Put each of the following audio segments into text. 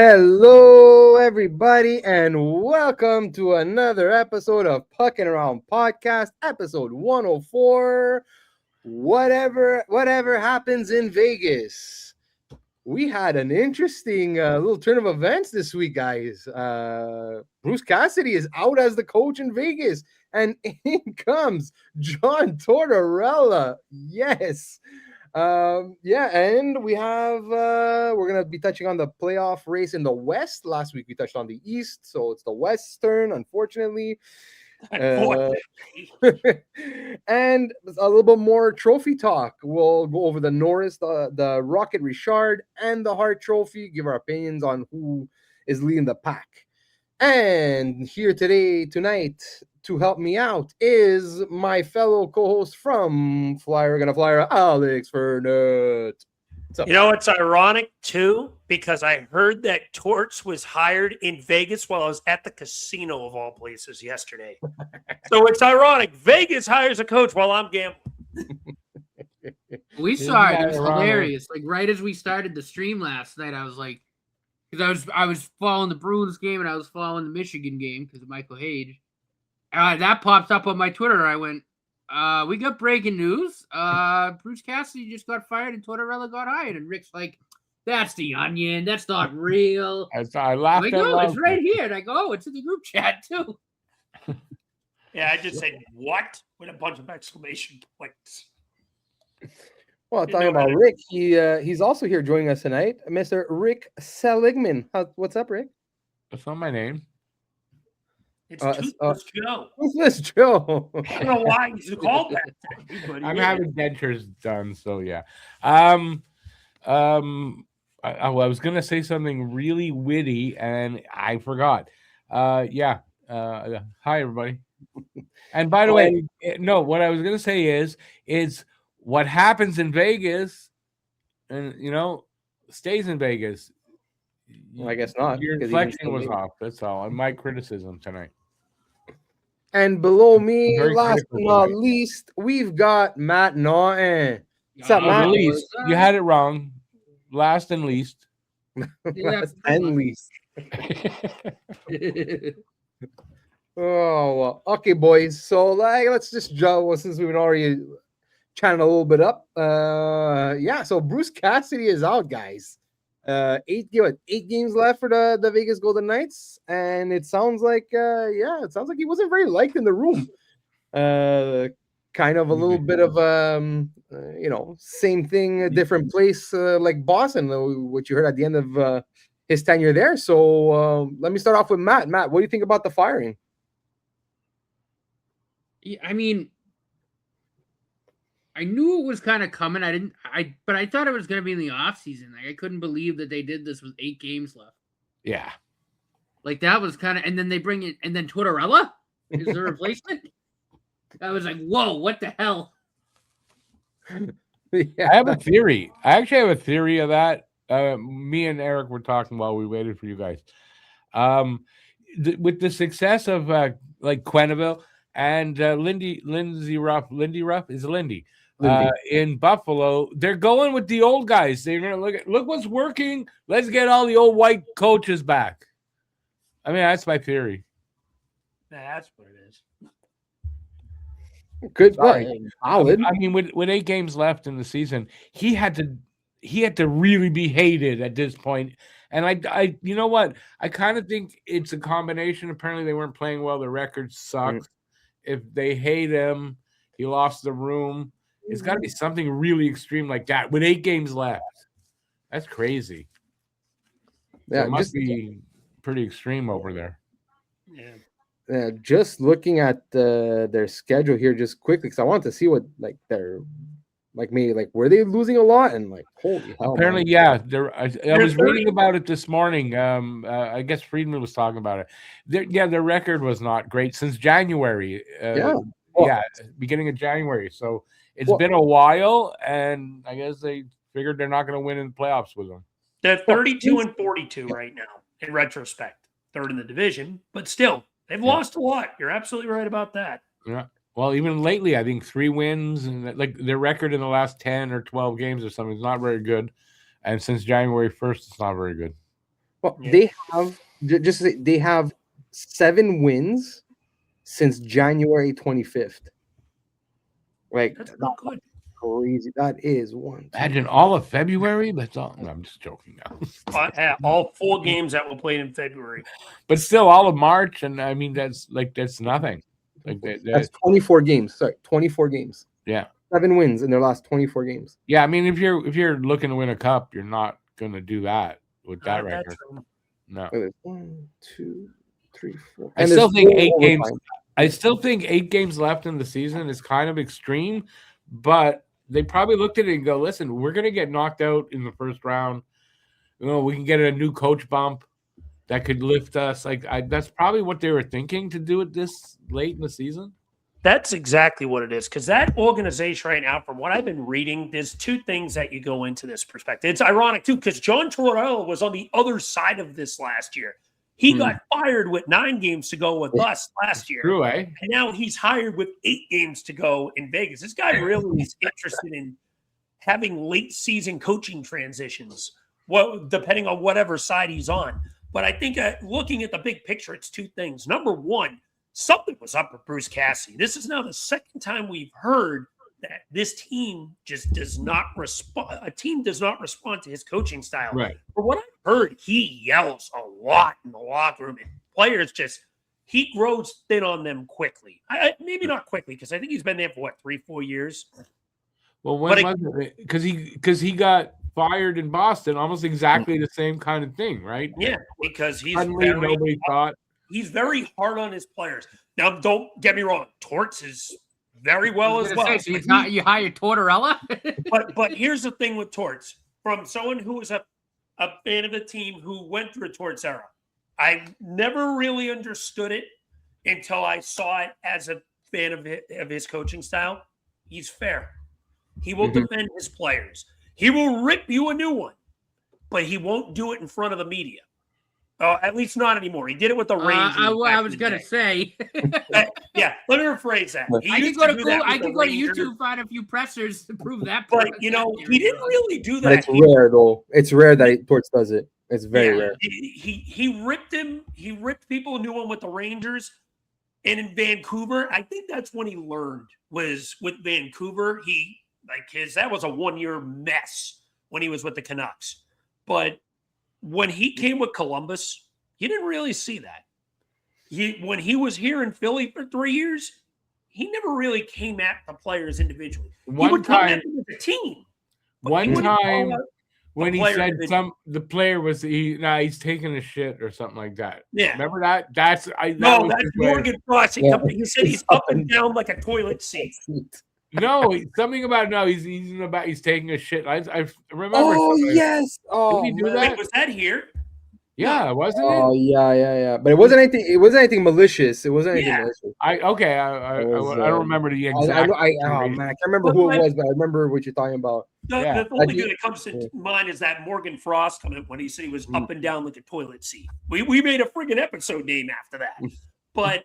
Hello, everybody, and welcome to another episode of Pucking Around Podcast, episode 104. Whatever happens in Vegas. We had an interesting little turn of events this week, guys. Bruce Cassidy is out as the coach in Vegas, and in comes John Tortorella. Yes. And we have we're gonna be touching on the playoff race in the West. Last week we touched on the East, so it's the Western, unfortunately. And a little bit more trophy talk. We'll go over the Norris, the Rocket Richard, and the Hart Trophy, give our opinions on who is leading the pack. And here tonight, to help me out is my fellow co-host from Flyer Gonna Flyer, Alex Fernett. You know, it's ironic, too, because I heard that Torts was hired in Vegas while I was at the casino of all places yesterday. So it's ironic. Vegas hires a coach while I'm gambling. We saw it. It was hilarious. Like, right as we started the stream last night, I was like, because I was following the Bruins game and I was following the Michigan game because of Michael Hage. That popped up on my Twitter. I went, we got breaking news. Bruce Cassidy just got fired and Tortorella got hired. And Rick's like, that's the Onion. That's not real. I laughed. I go, it's right here. And I go, oh, it's in the group chat too. Yeah, I just said, what? With a bunch of exclamation points. Well, talking about Rick, he's also here joining us tonight, Mr. Rick Seligman. What's up, Rick? That's not my name. It's Toothless Joe. Toothless Joe. I don't know why he's called that. I'm having dentures done, so yeah. I was gonna say something really witty and I forgot. Hi everybody. And by the way, no, what I was gonna say is what happens in Vegas, and stays in Vegas. Well, I guess not. Your inflection was off. That's all. And my criticism tonight. And below me, last but not least, we've got Matt Naughton. What's up, Matt? Least. You had it wrong. Last and least. Last and least. Oh, well. Okay, boys. So let's just jump since we've been already chatting a little bit up. So Bruce Cassidy is out, guys. 8 games left for the Vegas Golden Knights, and it sounds like he wasn't very liked in the room. Kind of a little bit of same thing, a different place, like Boston, what you heard at the end of his tenure there. So let me start off with Matt. Matt, what do you think about the firing? Yeah, I mean, I knew it was kind of coming. But I thought it was going to be in the off season. Like, I couldn't believe that they did this with 8 games left. Yeah. Like, that was kind of, and then they bring in, and then Tortorella is the replacement. I was like, whoa, what the hell? Yeah. I have a theory. I actually have a theory of that. Me and Eric were talking while we waited for you guys. With the success of like Quenneville and Lindy Ruff is Lindy. In Buffalo, they're going with the old guys. They're gonna look what's working. Let's get all the old white coaches back. I mean, that's my theory. That's what it is. Good, solid. I mean, with 8 games left in the season, he had to really be hated at this point. And I you know what? I kind of think it's a combination. Apparently, they weren't playing well. The record sucks. If they hate him, he lost the room. It's got to be something really extreme like that with 8 games left. That's crazy. Yeah, so it must be pretty extreme over there. Yeah. Just looking at their schedule here, just quickly, because I wanted to see what were they losing a lot? And holy hell! Apparently, man. Yeah. I was reading about it this morning. I guess Friedman was talking about it. Their record was not great since January. Beginning of January. So. It's been a while, and I guess they figured they're not going to win in the playoffs with them. They're 32-42 right now, in retrospect. Third in the division, but still, they've lost a lot. You're absolutely right about that. Yeah. Well, even lately, I think 3 wins, and their record in the last 10 or 12 games or something is not very good. And since January 1st, it's not very good. Well, Yeah. they have they have 7 wins since January 25th. Like That's that's not good. crazy. That is one. Imagine all of February. That's all. No, I'm just joking now. All 4 games that were played in February. But still, all of March, and I mean that's nothing. Like That's 24 games. Sorry, 24 games. yeah. 7 wins in their last 24 games. Yeah, I mean, if you're looking to win a cup, you're not going to do that with that Not that record. true. No, 1, 2, 3, 4. I And still there's think 4 8 games. overtime. I still think 8 games left in the season is kind of extreme, but they probably looked at it and go, "Listen, we're going to get knocked out in the first round. We can get a new coach bump that could lift us." That's probably what they were thinking to do it this late in the season. That's exactly what it is. Because that organization right now, from what I've been reading, there's 2 things that you go into this perspective. It's ironic, too, because John Tortorella was on the other side of this last year. He got fired with 9 games to go with us last year. True, eh? And now he's hired with 8 games to go in Vegas. This guy really is interested in having late season coaching transitions, well, depending on whatever side he's on. But I think looking at the big picture, it's 2 things. Number one, something was up with Bruce Cassidy. This is now the second time we've heard that this team just does not respond. A team does not respond to his coaching style. Right. From what I've heard, he yells a lot in the locker room, and players just he grows thin on them quickly. Maybe not quickly, because I think he's been there for 3-4 years. Well, when was it? Because he got fired in Boston, almost exactly the same kind of thing, right? Yeah, because nobody thought. He's very hard on his players. Now, don't get me wrong. Torts is very well as well. So you hired Tortorella? but here's the thing with Torts. From someone who was a fan of the team who went through a Torts era, I never really understood it until I saw it as a fan of his coaching style. He's fair. He will defend his players. He will rip you a new one, but he won't do it in front of the media. At least not anymore. He did it with the Rangers. I was going to say. Yeah, let me rephrase that. I could go to YouTube, find a few pressers to prove that. But, he didn't really do that. But it's rare, though. It's rare that Torts does it. It's very rare. He ripped him. He ripped people a new one with the Rangers. And in Vancouver, I think that's when he learned was with Vancouver. That was a 1-year mess when he was with the Canucks. But when he came with Columbus, you didn't really see that. When he was here in Philly for 3 years, he never really came at the players individually. He would come at them as a team. One time when he said the player was he's taking a shit or something like that. Yeah. Remember that? That's Morgan Frost. He said he's up and down like a toilet seat. No, something about he's taking a shit. I remember. Oh yes. Oh, did he do that? Was that here? Yeah, wasn't it? Oh yeah. But it wasn't anything. It wasn't anything malicious. It wasn't anything malicious. I don't remember the exact. I can't remember who it was, but I remember what you're talking about. The only thing that comes to mind is that Morgan Frost comment when he said he was up and down like a toilet seat. We made a friggin' episode name after that. But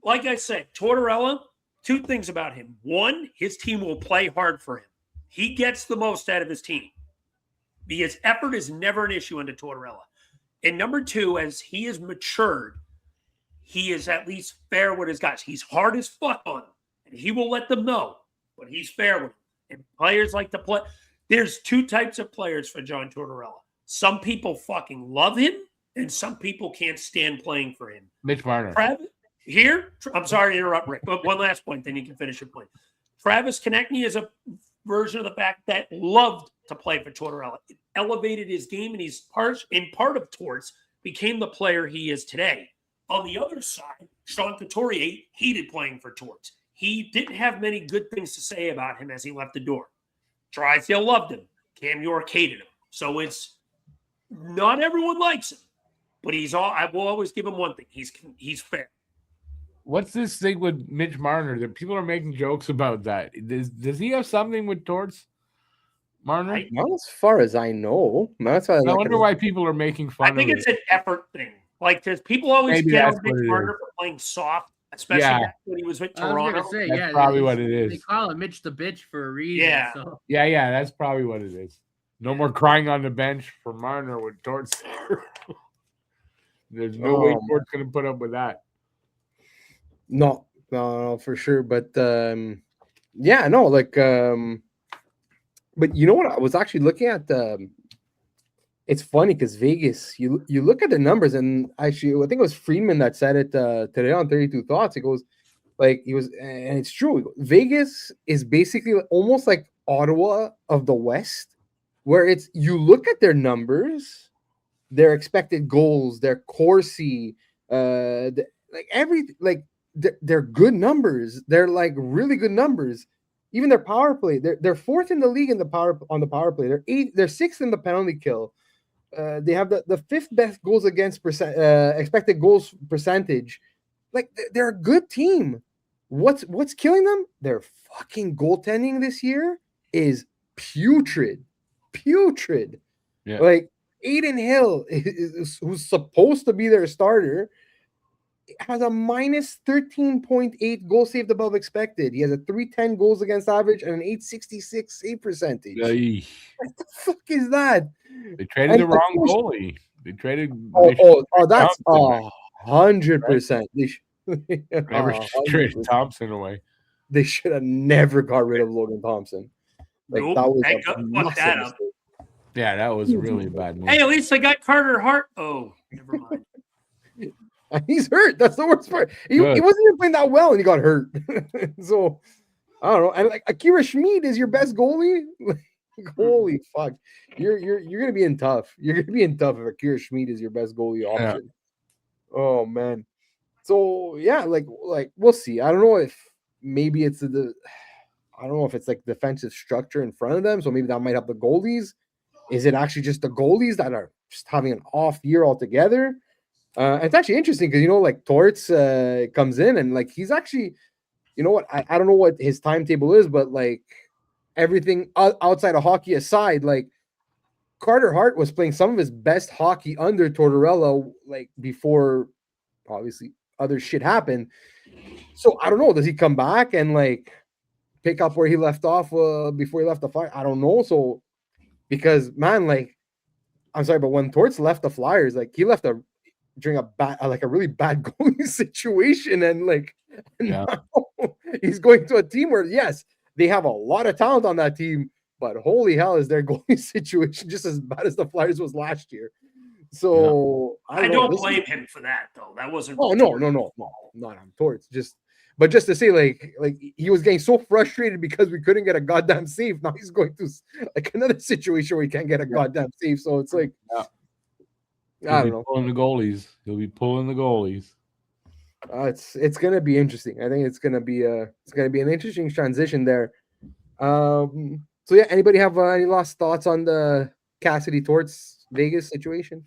like I said, Tortorella. 2 things about him. 1, his team will play hard for him. He gets the most out of his team. Because effort is never an issue under Tortorella. And number 2, as he has matured, he is at least fair with his guys. He's hard as fuck on them. And he will let them know. But he's fair with them. And players like to play. There's 2 types of players for John Tortorella. Some people fucking love him. And some people can't stand playing for him. Mitch Marner. Here, I'm sorry to interrupt, Rick, but one last point, then you can finish your point. Travis Konechny is a version of the fact that loved to play for Tortorella. It elevated his game, and he's part of Torts became the player he is today. On the other side, Sean Couturier hated playing for Torts. He didn't have many good things to say about him as he left the door. Drysdale loved him. Cam York hated him. So it's not everyone likes him, but I will always give him one thing. He's fair. What's this thing with Mitch Marner that people are making jokes about that? Does he have something with Torts? Marner? Not as far as I know. I wonder why people are making fun of it. I think it's an effort thing. Like, because people always get on Mitch Marner for playing soft, especially when he was with Toronto. That's probably what it is. They call him Mitch the bitch for a reason. Yeah. So. Yeah, that's probably what it is. No more crying on the bench for Marner with Torts. There's no way Tort's going to put up with that. No, for sure. But yeah, no, like, but you know what? I was actually looking at it's funny because Vegas, you look at the numbers, and actually, I think it was Friedman that said it today on 32 Thoughts. He goes, and it's true. Vegas is basically almost like Ottawa of the West, where it's you look at their numbers, their expected goals, their Corsi, they're good numbers. They're like really good numbers. Even their power play, they're fourth in the league on the power play. They're sixth in the penalty kill. They have the fifth best goals against expected goals percentage. Like they're a good team. What's killing them? Their fucking goaltending this year is putrid. Yeah. Like Aiden Hill, who's supposed to be their starter, has a minus 13.8 goal saved above expected. He has a 310 goals against average and an 866 save percentage. Yay. What the fuck is that? They traded the wrong goallie. They traded. That's 100%. Never traded Thompson away. They should have never got rid of Logan Thompson. Like that was that up. Yeah, that was really a bad move. Hey, at least they got Carter Hart. Oh, never mind. He's hurt. That's the worst part. He wasn't even playing that well, and he got hurt. So I don't know. And like Akira Schmid is your best goalie. Holy fuck! You're gonna be in tough. You're gonna be in tough if Akira Schmid is your best goalie option. Yeah. Oh man. So yeah, like we'll see. I don't know if maybe it's I don't know if it's like defensive structure in front of them. So maybe that might help the goalies. Is it actually just the goalies that are just having an off year altogether? It's actually interesting because like Torts comes in and like he's actually, you know what? I don't know what his timetable is, but like everything outside of hockey aside, like Carter Hart was playing some of his best hockey under Tortorella, like before obviously other shit happened. So I don't know. Does he come back and like pick up where he left off before he left the Flyers? I don't know. So because man, like I'm sorry, but when Torts left the Flyers, like he left during a really bad goalie situation, and like now he's going to a team where yes, they have a lot of talent on that team, but holy hell, is their goalie situation just as bad as the Flyers was last year? So I don't blame him for that though. That wasn't. Oh no, not on Torts. Just to say, like he was getting so frustrated because we couldn't get a goddamn save. Now he's going through like another situation where he can't get a goddamn save. So it's like. I don't know. He'll be pulling the goalies. It's gonna be interesting. I think it's gonna be an interesting transition there. So yeah, anybody have any last thoughts on the Cassidy Torts Vegas situation?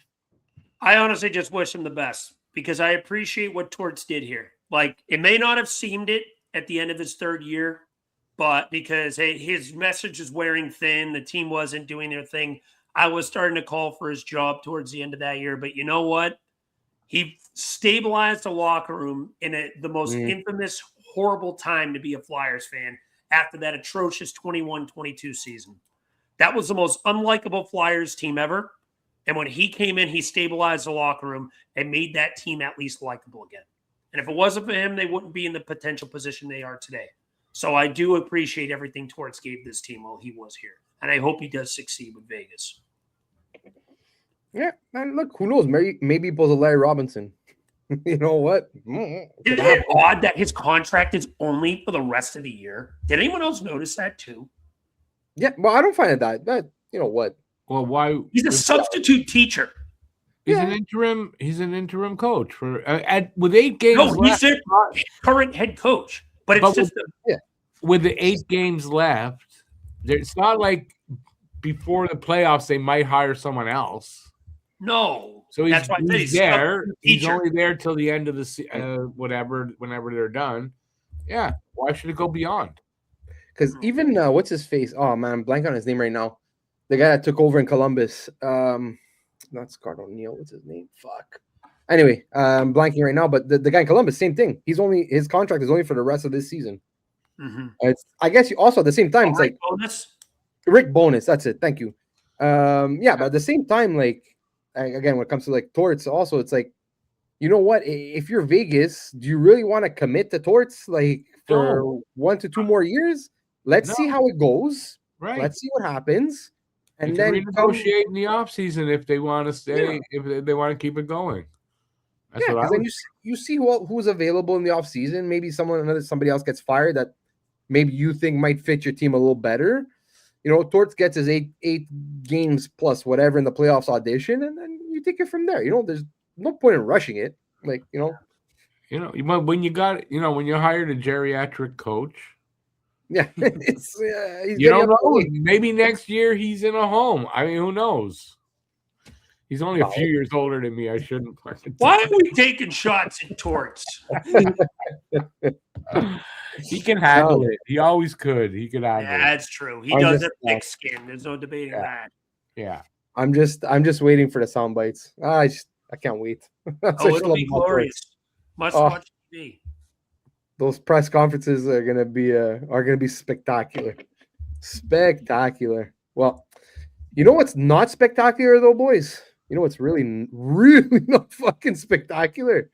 I honestly just wish him the best because I appreciate what Torts did here. Like it may not have seemed it at the end of his third year, but because his message is wearing thin, the team wasn't doing their thing. I was starting to call for his job towards the end of that year, but you know what? He stabilized the locker room in the most infamous, horrible time to be a Flyers fan after that atrocious 21-22 season. That was the most unlikable Flyers team ever. And when he came in, he stabilized the locker room and made that team at least likable again. And if it wasn't for him, they wouldn't be in the potential position they are today. So I do appreciate everything Torts gave this team while he was here. And I hope he does succeed with Vegas. Yeah, man, look, who knows? Maybe he pulls a Larry Robinson. You know what? Isn't it odd that his contract is only for the rest of the year? Did anyone else notice that too? Yeah, well, I don't find it that you know what? Well, why? He's a substitute teacher. He's an interim. He's an interim coach for with 8 games. No, he's their current head coach. But it's with the 8 games left. It's not like before the playoffs they might hire someone else. No, so he's there. He's only there till the end of the whenever they're done. Yeah, why should it go beyond? Because even what's his face? Oh man, I'm blanking on his name right now. The guy that took over in Columbus. Not Scott O'Neill. What's his name? Fuck. Anyway, I'm blanking right now. But the guy in Columbus, same thing. His contract is only for the rest of this season. Mm-hmm. I guess you also at the same time it's like Rick Bonus. That's it. Thank you. Yeah, but at the same time, like. Again, when it comes to like Torts, also it's like you know what? If you're Vegas, do you really want to commit to Torts like for No. 1 to 2 more years? Let's No. see how it goes. Right. Let's see what happens. And They then can renegotiate in the offseason if they want to stay, if they want to keep it going. That's what I because would. then you see who's available in the offseason. Maybe somebody else gets fired that maybe you think might fit your team a little better. You know, Torts gets his eight games plus whatever in the playoffs audition, and then you take it from there. You know, there's no point in rushing it. Like, you know, When you got, when you hired a geriatric coach, yeah, it's he's you getting don't up know. to age. Maybe next year he's in a home. I mean, who knows? He's only a Wow. few years older than me. I shouldn't. Why are we taking shots at Torts? He can handle it. He always could. He could handle Yeah, it. that's true. He I'm does just- have thick skin. There's no debating that. Yeah. I'm just waiting for the sound bites. I can't wait. That's Oh, what I it'll love be about Torts. glorious. Must Oh. watch TV. Those press conferences are gonna be spectacular. Spectacular. Well, you know what's not spectacular though, boys? You know what's really, really not fucking spectacular?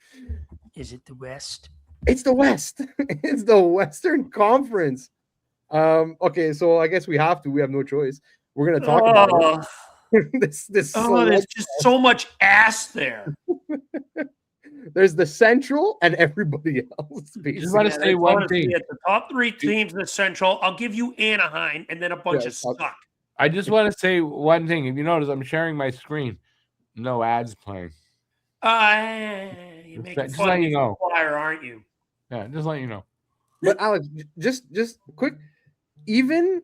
Is it the West? It's the West. It's the Western Conference. Okay, so I guess we have no choice. We're gonna talk about it. this there's select- just so much ass there. there's the Central and everybody else. Just want to Basically. say one Honestly, thing. at the top 3 teams in the Central, I'll give you Anaheim and then a bunch Yeah, of suck. I just want to say one thing. If you notice, I'm sharing my screen. No ads playing. You're making Just fun let of you me know. for Flyer, aren't you? Yeah, just let you know. But Alex, just quick, even.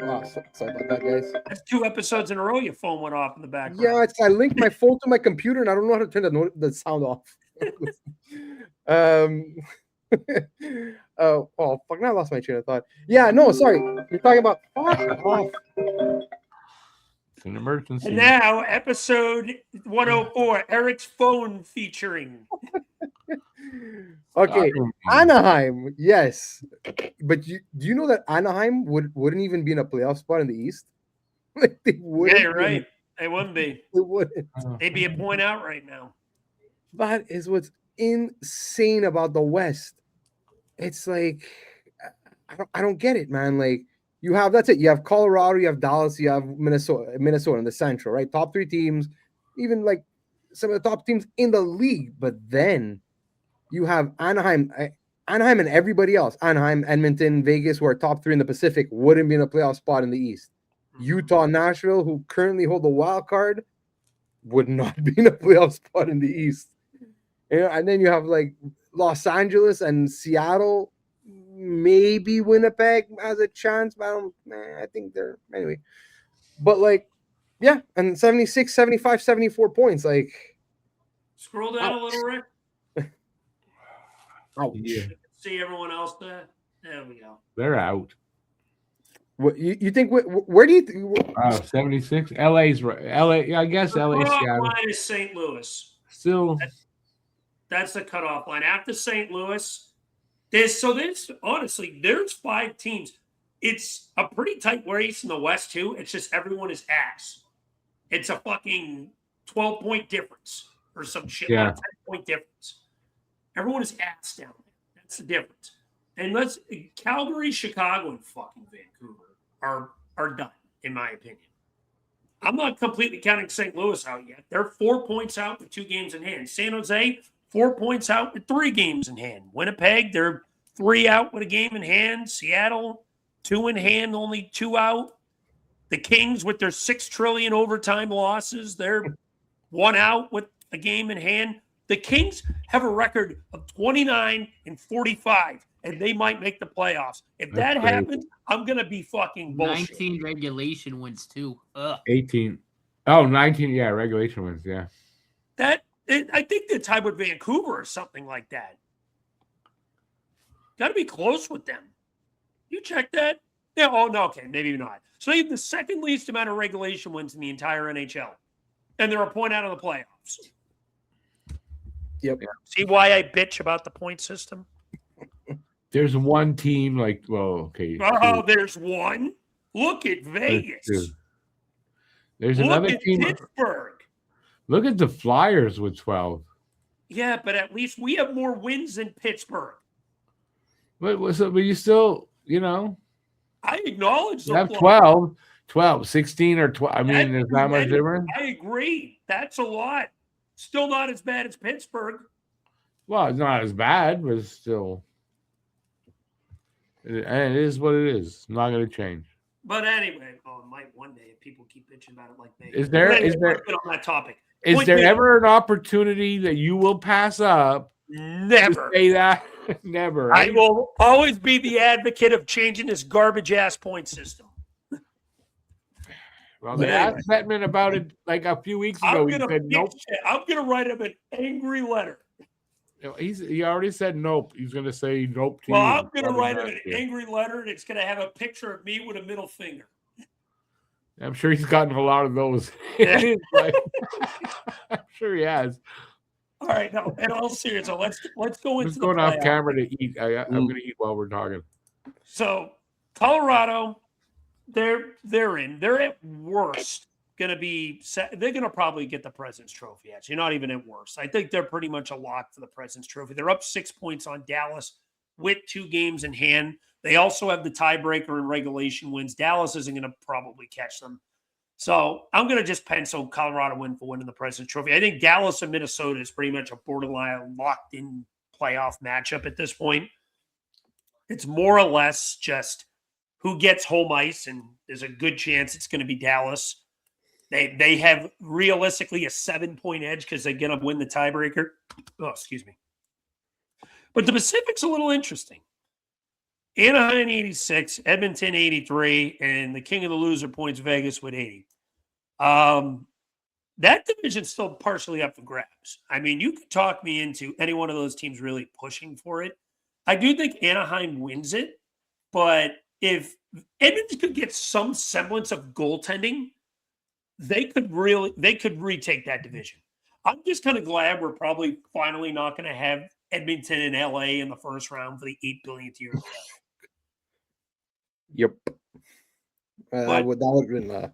Oh, sorry about that, guys. That's 2 episodes in a row your phone went off in the background. Yeah, I linked my phone to my computer and I don't know how to turn the sound off. Oh fuck! Now I lost my train of thought. Yeah, no, sorry. You're talking about. Fuck off. It's an emergency. And now, episode 104, Eric's phone featuring. Okay, Anaheim, yes, but do you know that Anaheim wouldn't even be in a playoff spot in the East? Like they wouldn't. Yeah, you're right. They wouldn't be. They wouldn't. They'd be a point out right now. That is what's insane about the West. It's like I don't get it, man. Like that's it. You have Colorado, you have Dallas, you have Minnesota in the Central, right? Top 3 teams, even like some of the top teams in the league. But then you have Anaheim and everybody else. Anaheim, Edmonton, Vegas, who are top 3 in the Pacific, wouldn't be in a playoff spot in the East. Utah, Nashville, who currently hold the wild card, would not be in a playoff spot in the East. And then you have like Los Angeles and Seattle, maybe Winnipeg has a chance, but I think they're anyway. But like, yeah, and 76, 75, 74 points. Like, Scroll down a little, Rick. ouch. Yeah. See everyone else there? There we go. They're out. What you think? Where do you? 76. LA's right. LA. I guess LA. The cutoff Seattle. line is St. Louis. Still. That's the cutoff line. After St. Louis, there's 5 teams. It's a pretty tight race in the West, too. It's just everyone is ass. It's a fucking 12-point difference or some shit. Yeah. Not a 10-point difference. Everyone is ass down there. That's the difference. And Calgary, Chicago, and fucking Vancouver are done, in my opinion. I'm not completely counting St. Louis out yet. They're 4 points out with 2 games in hand. San Jose, 4 points out with 3 games in hand. Winnipeg, they're 3 out with a game in hand. Seattle, 2 in hand, only 2 out. The Kings, with their 6 trillion overtime losses, they're 1 out with a game in hand. The Kings have a record of 29-45, and they might make the playoffs. If that happens, I'm going to be fucking bullshit. 19 regulation wins too. Ugh. 18. Oh, 19. Yeah, regulation wins. Yeah. I think they're tied with Vancouver or something like that. Got to be close with them. You check that? Yeah. Oh, no. Okay. Maybe not. So they have the second least amount of regulation wins in the entire NHL. And they're a point out of the playoffs. Yep. See why I bitch about the point system? There's one team okay. Oh, there's one. Look at Vegas. There's Look another at team. Pittsburgh. Look at the Flyers with 12. Yeah, but at least we have more wins than Pittsburgh. But you still, I acknowledge you have 12, 16 or 12. I mean, there's not much many. difference. I agree. That's a lot. Still not as bad as Pittsburgh. Well, it's not as bad, but it's still, and it is what it is. It's not going to change. But anyway, it might one day if people keep bitching about it like they. Is there on that topic? Is there ever an opportunity that you will pass up? Never. To say that. Never. Right? I will always be the advocate of changing this garbage ass point system. Well, they asked Bettman about it like a few weeks ago. He said nope. I'm going to write him an angry letter. He already said nope. He's going to say nope to you. Well, I'm going to write him an angry letter, and it's going to have a picture of me with a middle finger. I'm sure he's gotten a lot of those. I'm sure he has. All right, now, in all seriousness, let's go into. Let's go off camera to eat. I'm going to eat while we're talking. So, Colorado, they're in. They're at worst going to be. They're going to probably get the President's Trophy. Actually, not even at worst. I think they're pretty much a lock for the President's Trophy. They're up 6 points on Dallas with 2 games in hand. They also have the tiebreaker in regulation wins. Dallas isn't going to probably catch them. So I'm going to just pencil Colorado win for winning the President's Trophy. I think Dallas and Minnesota is pretty much a borderline locked-in playoff matchup at this point. It's more or less just who gets home ice, and there's a good chance it's going to be Dallas. They have realistically a 7-point edge because they're going to win the tiebreaker. Oh, excuse me. But the Pacific's a little interesting. Anaheim 86, Edmonton 83, and the king of the loser points, Vegas with 80. That division's still partially up for grabs. I mean, you could talk me into any one of those teams really pushing for it. I do think Anaheim wins it, but if Edmonton could get some semblance of goaltending, they could retake that division. I'm just kind of glad we're probably finally not going to have Edmonton and LA in the first round for the 8 billionth year. Yep. That would have been.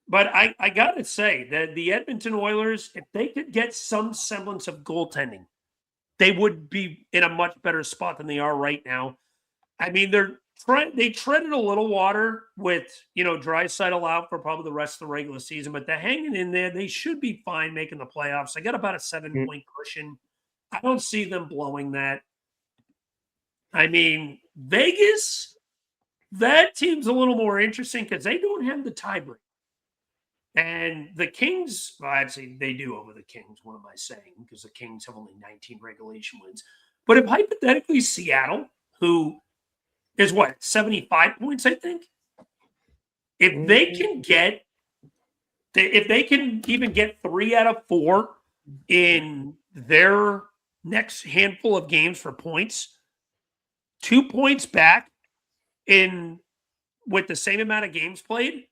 But I got to say that the Edmonton Oilers, if they could get some semblance of goaltending, they would be in a much better spot than they are right now. I mean, they treaded a little water with, Draisaitl out for probably the rest of the regular season, but they're hanging in there. They should be fine making the playoffs. They got about a 7-point cushion. I don't see them blowing that. I mean, Vegas, that team's a little more interesting because they don't have the tiebreaker. And the Kings, well, actually, they do over the Kings. What am I saying? Because the Kings have only 19 regulation wins. But if hypothetically Seattle, who is 75 points, I think, if they can even get 3 out of 4 in their next handful of games for points, 2 points back with the same amount of games played,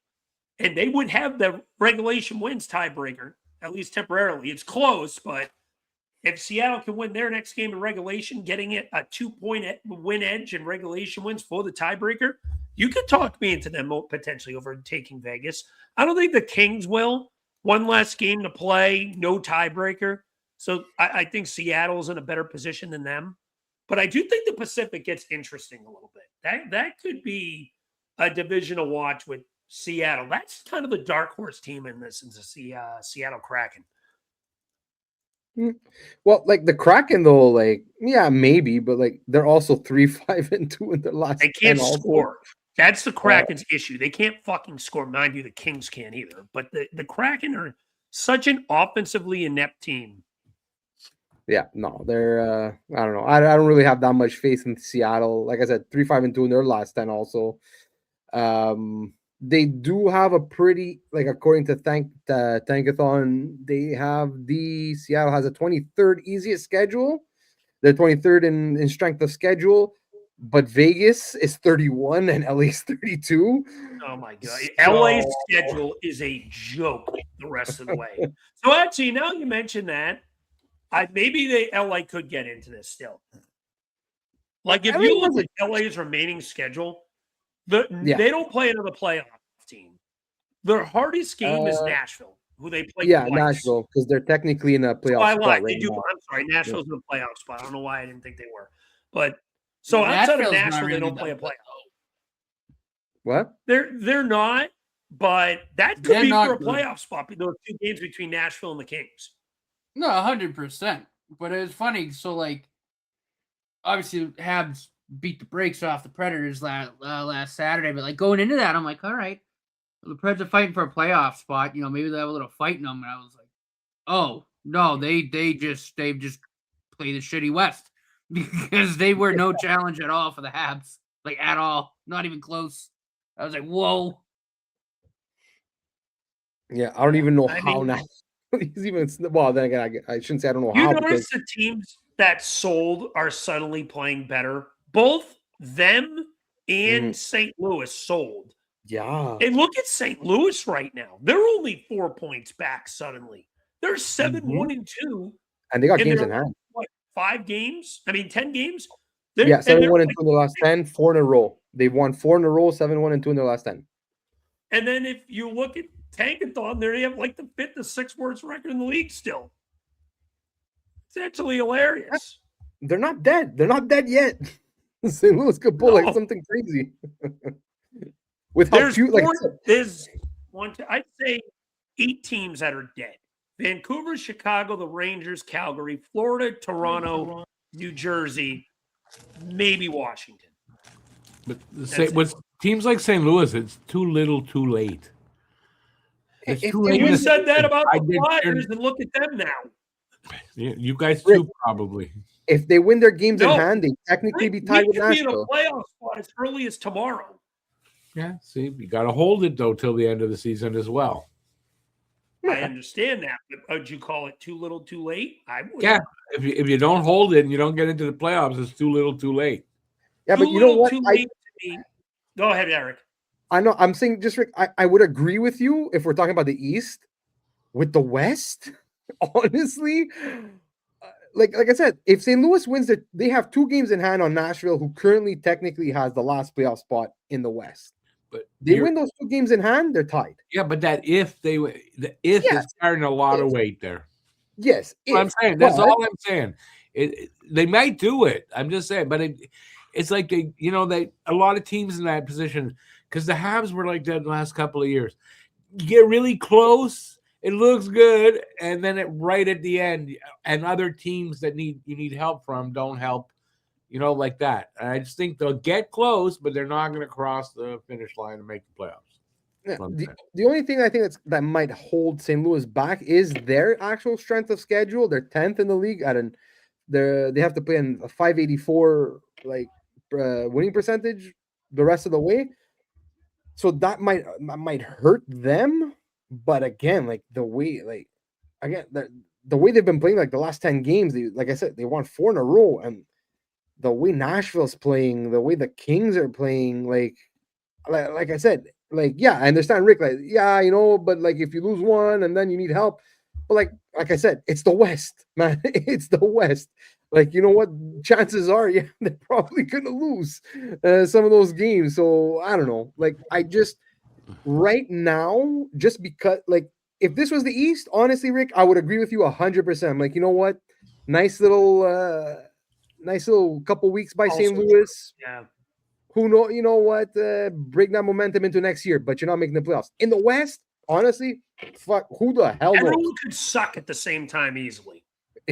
and they would have the regulation wins tiebreaker, at least temporarily. It's close, but if Seattle can win their next game in regulation, getting it a 2-point win edge in regulation wins for the tiebreaker, you could talk me into them potentially overtaking Vegas. I don't think the Kings will. One less game to play, no tiebreaker. So I think Seattle's in a better position than them. But I do think the Pacific gets interesting a little bit. That could be a division to watch with Seattle. That's kind of the dark horse team in this, is the Seattle Kraken. Well, like the Kraken, though, yeah, maybe, but they're also 3-5-2 in their last. They can't score. That's the Kraken's issue. They can't fucking score. Mind you, the Kings can't either. But the Kraken are such an offensively inept team. Yeah, no, they're. I don't know. I don't really have that much faith in Seattle. Like I said, 3-5-2 in their last 10. Also, they do have a pretty, according to Tankathon, Seattle has a 23rd easiest schedule. They're 23rd in strength of schedule, but Vegas is 31 and LA's 32. Oh my God. LA's schedule is a joke the rest of the way. So actually, now you mention that, maybe LA could get into this still. If you look at LA's remaining schedule, they don't play another playoff team. Their hardest game is Nashville, who they play Yeah, twice. Nashville, because they're technically in a playoff I spot lied. right They do. now. I'm sorry. Nashville's in a playoff spot. I don't know why I didn't think they were. But so Yeah, outside of Nashville's not Nashville, they really don't that play a good, playoff. What? They're not, but that could They're be not for a good. playoff spot. Those 2 games between Nashville and the Kings. No, 100%. But it was funny. So, like, obviously, Habs beat the brakes off the Predators last Saturday. But, like, going into that, I'm like, all right, the Preds are fighting for a playoff spot. You know, maybe they have a little fight in them. And I was like, oh, no, they've just played the shitty West. Because they were no challenge at all for the Habs. Like, at all. Not even close. I was like, whoa. Yeah, I don't even know I how mean- now. He's even well. Then again, I shouldn't say I don't know You how notice because the teams that sold are suddenly playing better. Both them and St. Louis sold. yeah, And look at St. Louis right now. They're only 4 points back suddenly. They're 7-1-2. and they got And games they're, in hand. 5 games? 10 games? Yeah, 7-1 and 2 like- in the last 10, 4 in a row. They've won 4 in a row, 7-1 and 2 in their last 10. And then if you look at Tankathon, they have like the 5th to 6th worst record in the league still. It's actually hilarious. They're not dead. They're not dead yet. St. Louis could pull No. like something crazy. With how There's few, like, I'd say 8 teams that are dead. Vancouver, Chicago, the Rangers, Calgary, Florida, Toronto, New Jersey, maybe Washington. But with teams like St. Louis, it's too little, too late. It's If too they late. You win- said that about I the did- Flyers, and look at them now. You guys Rick, too, probably. if they win their games in No. hand, they technically be We tied with could be in a Nashville. playoff spot as early as tomorrow. Yeah, see, you got to hold it though till the end of the season as well. I understand that, but would you call it too little, too late? I would. Yeah, if you don't hold it and you don't get into the playoffs, it's too little, too late. Yeah, but you know what? Too late to me. Go ahead, Eric. I know. I'm saying just Rick. I would agree with you if we're talking about the East. With the West, honestly, like I said, if St. Louis wins, they have 2 games in hand on Nashville, who currently technically has the last playoff spot in the West. But They win those 2 games in hand, they're tied. Yeah, but that if is carrying a lot of weight there. Yes, I'm saying that's all I'm saying. They might do it. I'm just saying, but it's like a lot of teams in that position because the Habs were like that the last couple of years. You get really close, it looks good, and then right at the end, and other teams that you need help from don't help. Like that. And I just think they'll get close, but they're not going to cross the finish line and make the playoffs. Yeah, the only thing I think that might hold St. Louis back is their actual strength of schedule. They're 10th in the league they have to play in a 584 winning percentage the rest of the way. So that might hurt them. But again, the way they've been playing the last 10 games, like I said, they won 4 in a row, and the way Nashville's playing, the way the Kings are playing, like I said, yeah, I understand, Rick. But if you lose one and then you need help, but like I said, it's the West, man. It's the West. You know what? Chances are, yeah, they're probably gonna lose some of those games. So I don't know. I just right now, just because, if this was the East, honestly, Rick, I would agree with you 100%. I'm like, you know what? Nice little couple weeks by St. Louis. Yeah. Who know? You know what? Bring that momentum into next year, but you're not making the playoffs. In the West, honestly, fuck, who the hell knows? Everyone could suck at the same time easily.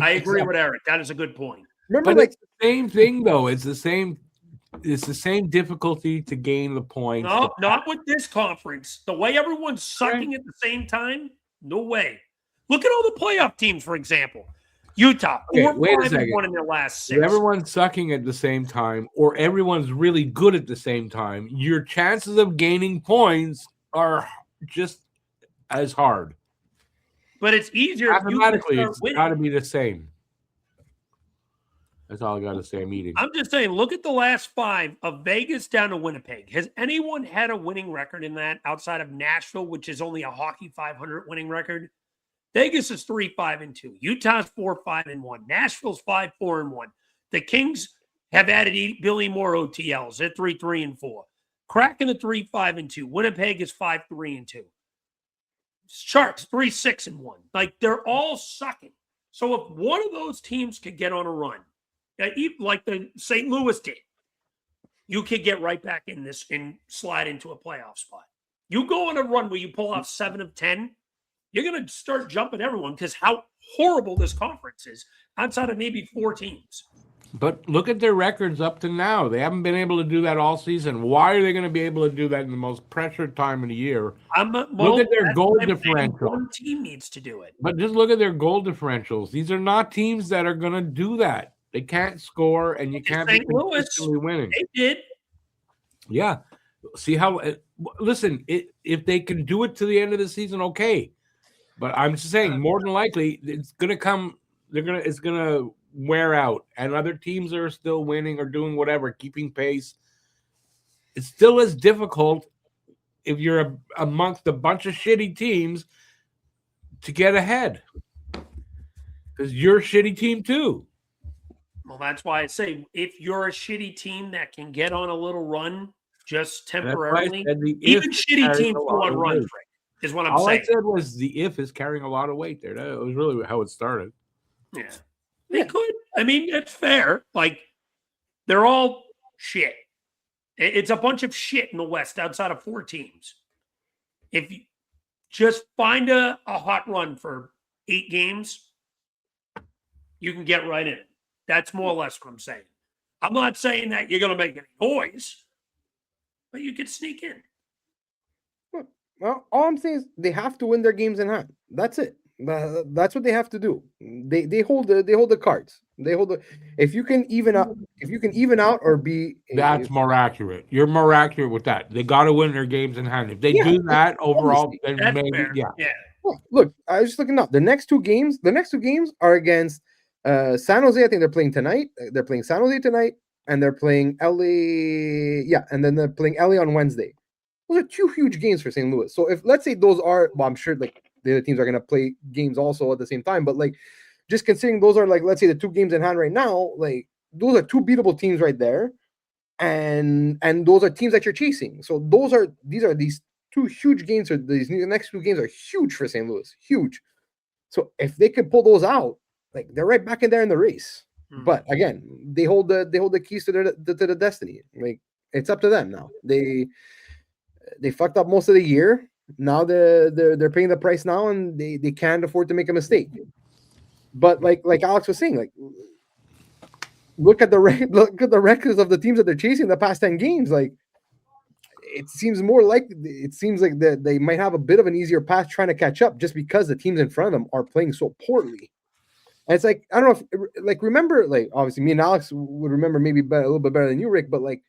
I agree with Eric. That is a good point. Remember, But it's the same thing though. It's the same difficulty to gain the points. No, not with this conference. The way everyone's sucking at the same time, no way. Look at all the playoff teams, for example. Utah, 4-5-1 in their last 6. If everyone's sucking at the same time, or everyone's really good at the same time, your chances of gaining points are just as hard. But it's easier if you Mathematically, start it's winning. got to be the same. That's all I got to say. I'm eating. I'm just saying, look at the last 5 of Vegas down to Winnipeg. Has anyone had a winning record in that outside of Nashville, which is only a hockey 500 winning record? Vegas is 3-5-2. Utah's 4-5-1. Nashville's 5-4-1. The Kings have added 8 billion more OTLs. They're 3-3-4. Kraken at 3-5-2. Winnipeg is 5-3-2. Sharks 3-6-1. Like they're all sucking. So if one of those teams could get on a run, like the St. Louis did, you could get right back in this and slide into a playoff spot. You go on a run where you pull off 7 of 10, you're going to start jumping everyone because how horrible this conference is outside of maybe 4 teams. But look at their records up to now. They haven't been able to do that all season. Why are they going to be able to do that in the most pressured time of the year? Look at their goal differential. One team needs to do it. But just look at their goal differentials. These are not teams that are going to do that. They can't score, and you can't be consistently winning. They did. Yeah. See how – listen, if they can do it to the end of the season, okay. But I'm just saying, more than likely, it's going to come – it's going to wear out, and other teams are still winning or doing whatever, keeping pace. It's still as difficult if you're amongst a bunch of shitty teams to get ahead because you're a shitty team too. Well, that's why I say if you're a shitty team that can get on a little run just temporarily, even shitty teams go on run, Frank, is what I'm saying. All I said was the if is carrying a lot of weight there. That was really how it started. Yeah. They could. I mean, it's fair. Like, they're all shit. It's a bunch of shit in the West outside of 4 teams. If you just find a hot run for 8 games, you can get right in it. That's more or less what I'm saying. I'm not saying that you're going to make any noise, but you could sneak in. Well, all I'm saying is they have to win their games in hand. That's it. That's what they have to do. They hold the cards. If you can even out or be. That's more accurate. You're more accurate with that. They got to win their games in hand. If they do that overall, then maybe fair. Yeah. Well, look, I was just looking up. The next two games are against San Jose. I think they're playing tonight. They're playing San Jose tonight, and they're playing LA. Yeah, and then they're playing LA on Wednesday. Those are 2 huge games for St. Louis. So if let's say those are, well, I'm sure like the other teams are going to play games also at the same time, but like just considering those are like, let's say the 2 games in hand right now, like those are 2 beatable teams right there. And those are teams that you're chasing. So these 2 huge games. So these next 2 games are huge for St. Louis, huge. So if they could pull those out, like they're right back in there in the race. But again, they hold the keys to the destiny. Like it's up to them now. They fucked up most of the year. Now they're paying the price now, and they can't afford to make a mistake. But like Alex was saying, like look at the records of the teams that they're chasing the past 10 games. Like it seems like they might have a bit of an easier path trying to catch up just because the teams in front of them are playing so poorly. And it's like, I don't know if like remember, like obviously me and Alex would remember maybe a little bit better than you, Rick, but like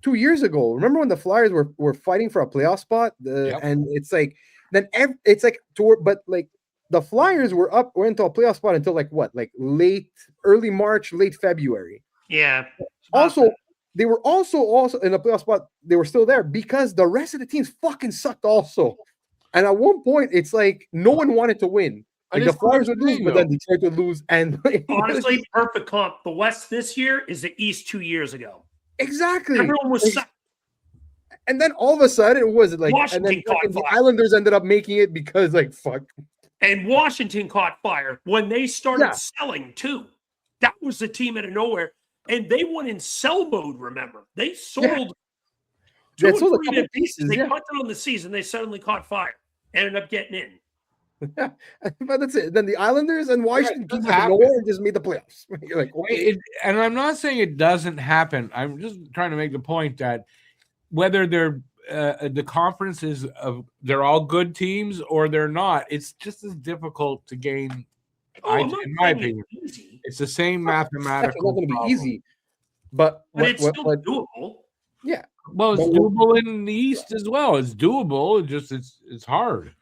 2 years ago, remember when the Flyers were fighting for a playoff spot? And it's like then it's like but like the Flyers were into a playoff spot until like what, like early March, late February. Yeah. Also, they were also in a playoff spot. They were still there because the rest of the teams fucking sucked also. And at one point, it's like no one wanted to win. Like the Flyers would lose, but then Detroit would lose. And honestly, perfect comp. The West this year is the East 2 years ago. Exactly. Everyone was sucked. And then all of a sudden, it was like, Washington and then the Islanders ended up making it because, like, fuck. And Washington caught fire when they started selling too. That was the team out of nowhere, and they went in sell mode. Remember, they sold. They sold a couple pieces. They punted on the season. They suddenly caught fire. Ended up getting in. Yeah, but that's it. Then the Islanders and Washington came out of nowhere and just made the playoffs. You're like, okay. And I'm not saying it doesn't happen. I'm just trying to make the point that whether they're the conferences of they're all good teams or they're not, it's just as difficult to gain. In my opinion, it's the same mathematical. It's not going to be easy, but it's still doable. Yeah, well, it's doable in the East as well. It's doable. It's hard.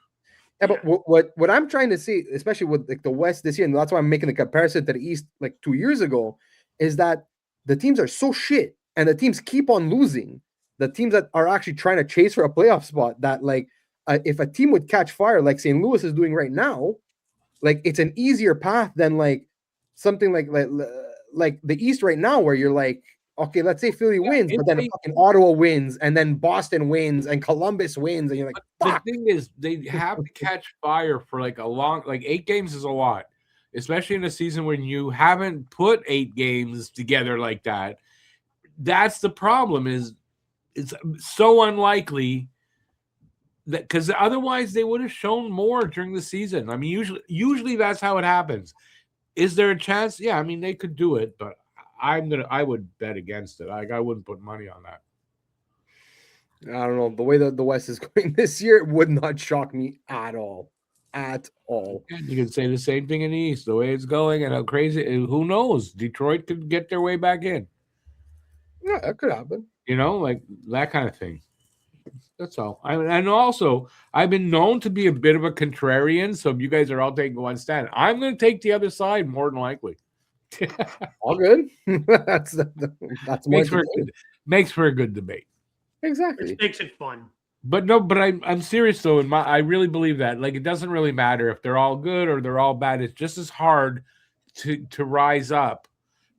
Yeah, but what I'm trying to see, especially with like the West this year, and that's why I'm making the comparison to the East like 2 years ago, is that the teams are so shit and the teams keep on losing. The teams that are actually trying to chase for a playoff spot, that like if a team would catch fire like St. Louis is doing right now, like it's an easier path than like something like the East right now, where you're like, okay, let's say Philly wins, but then fucking Ottawa wins, and then Boston wins, and Columbus wins, and you're like, fuck. The thing is, they have to catch fire for like 8 games is a lot, especially in a season when you haven't put 8 games together like that. That's the problem. Is it's so unlikely that because otherwise they would have shown more during the season. I mean, usually that's how it happens. Is there a chance? Yeah, I mean they could do it, but I would bet against it. Like I wouldn't put money on that. I don't know. The way that the West is going this year, it would not shock me at all. At all. You can say the same thing in the East. The way it's going and how crazy. Who knows? Detroit could get their way back in. Yeah, that could happen. You know, like that kind of thing. That's all. And also, I've been known to be a bit of a contrarian. So if you guys are all taking one stand, I'm going to take the other side more than likely. All good. that's makes for a good debate. Exactly. Which makes it fun. But I'm serious though. I really believe that. Like it doesn't really matter if they're all good or they're all bad. It's just as hard to rise up.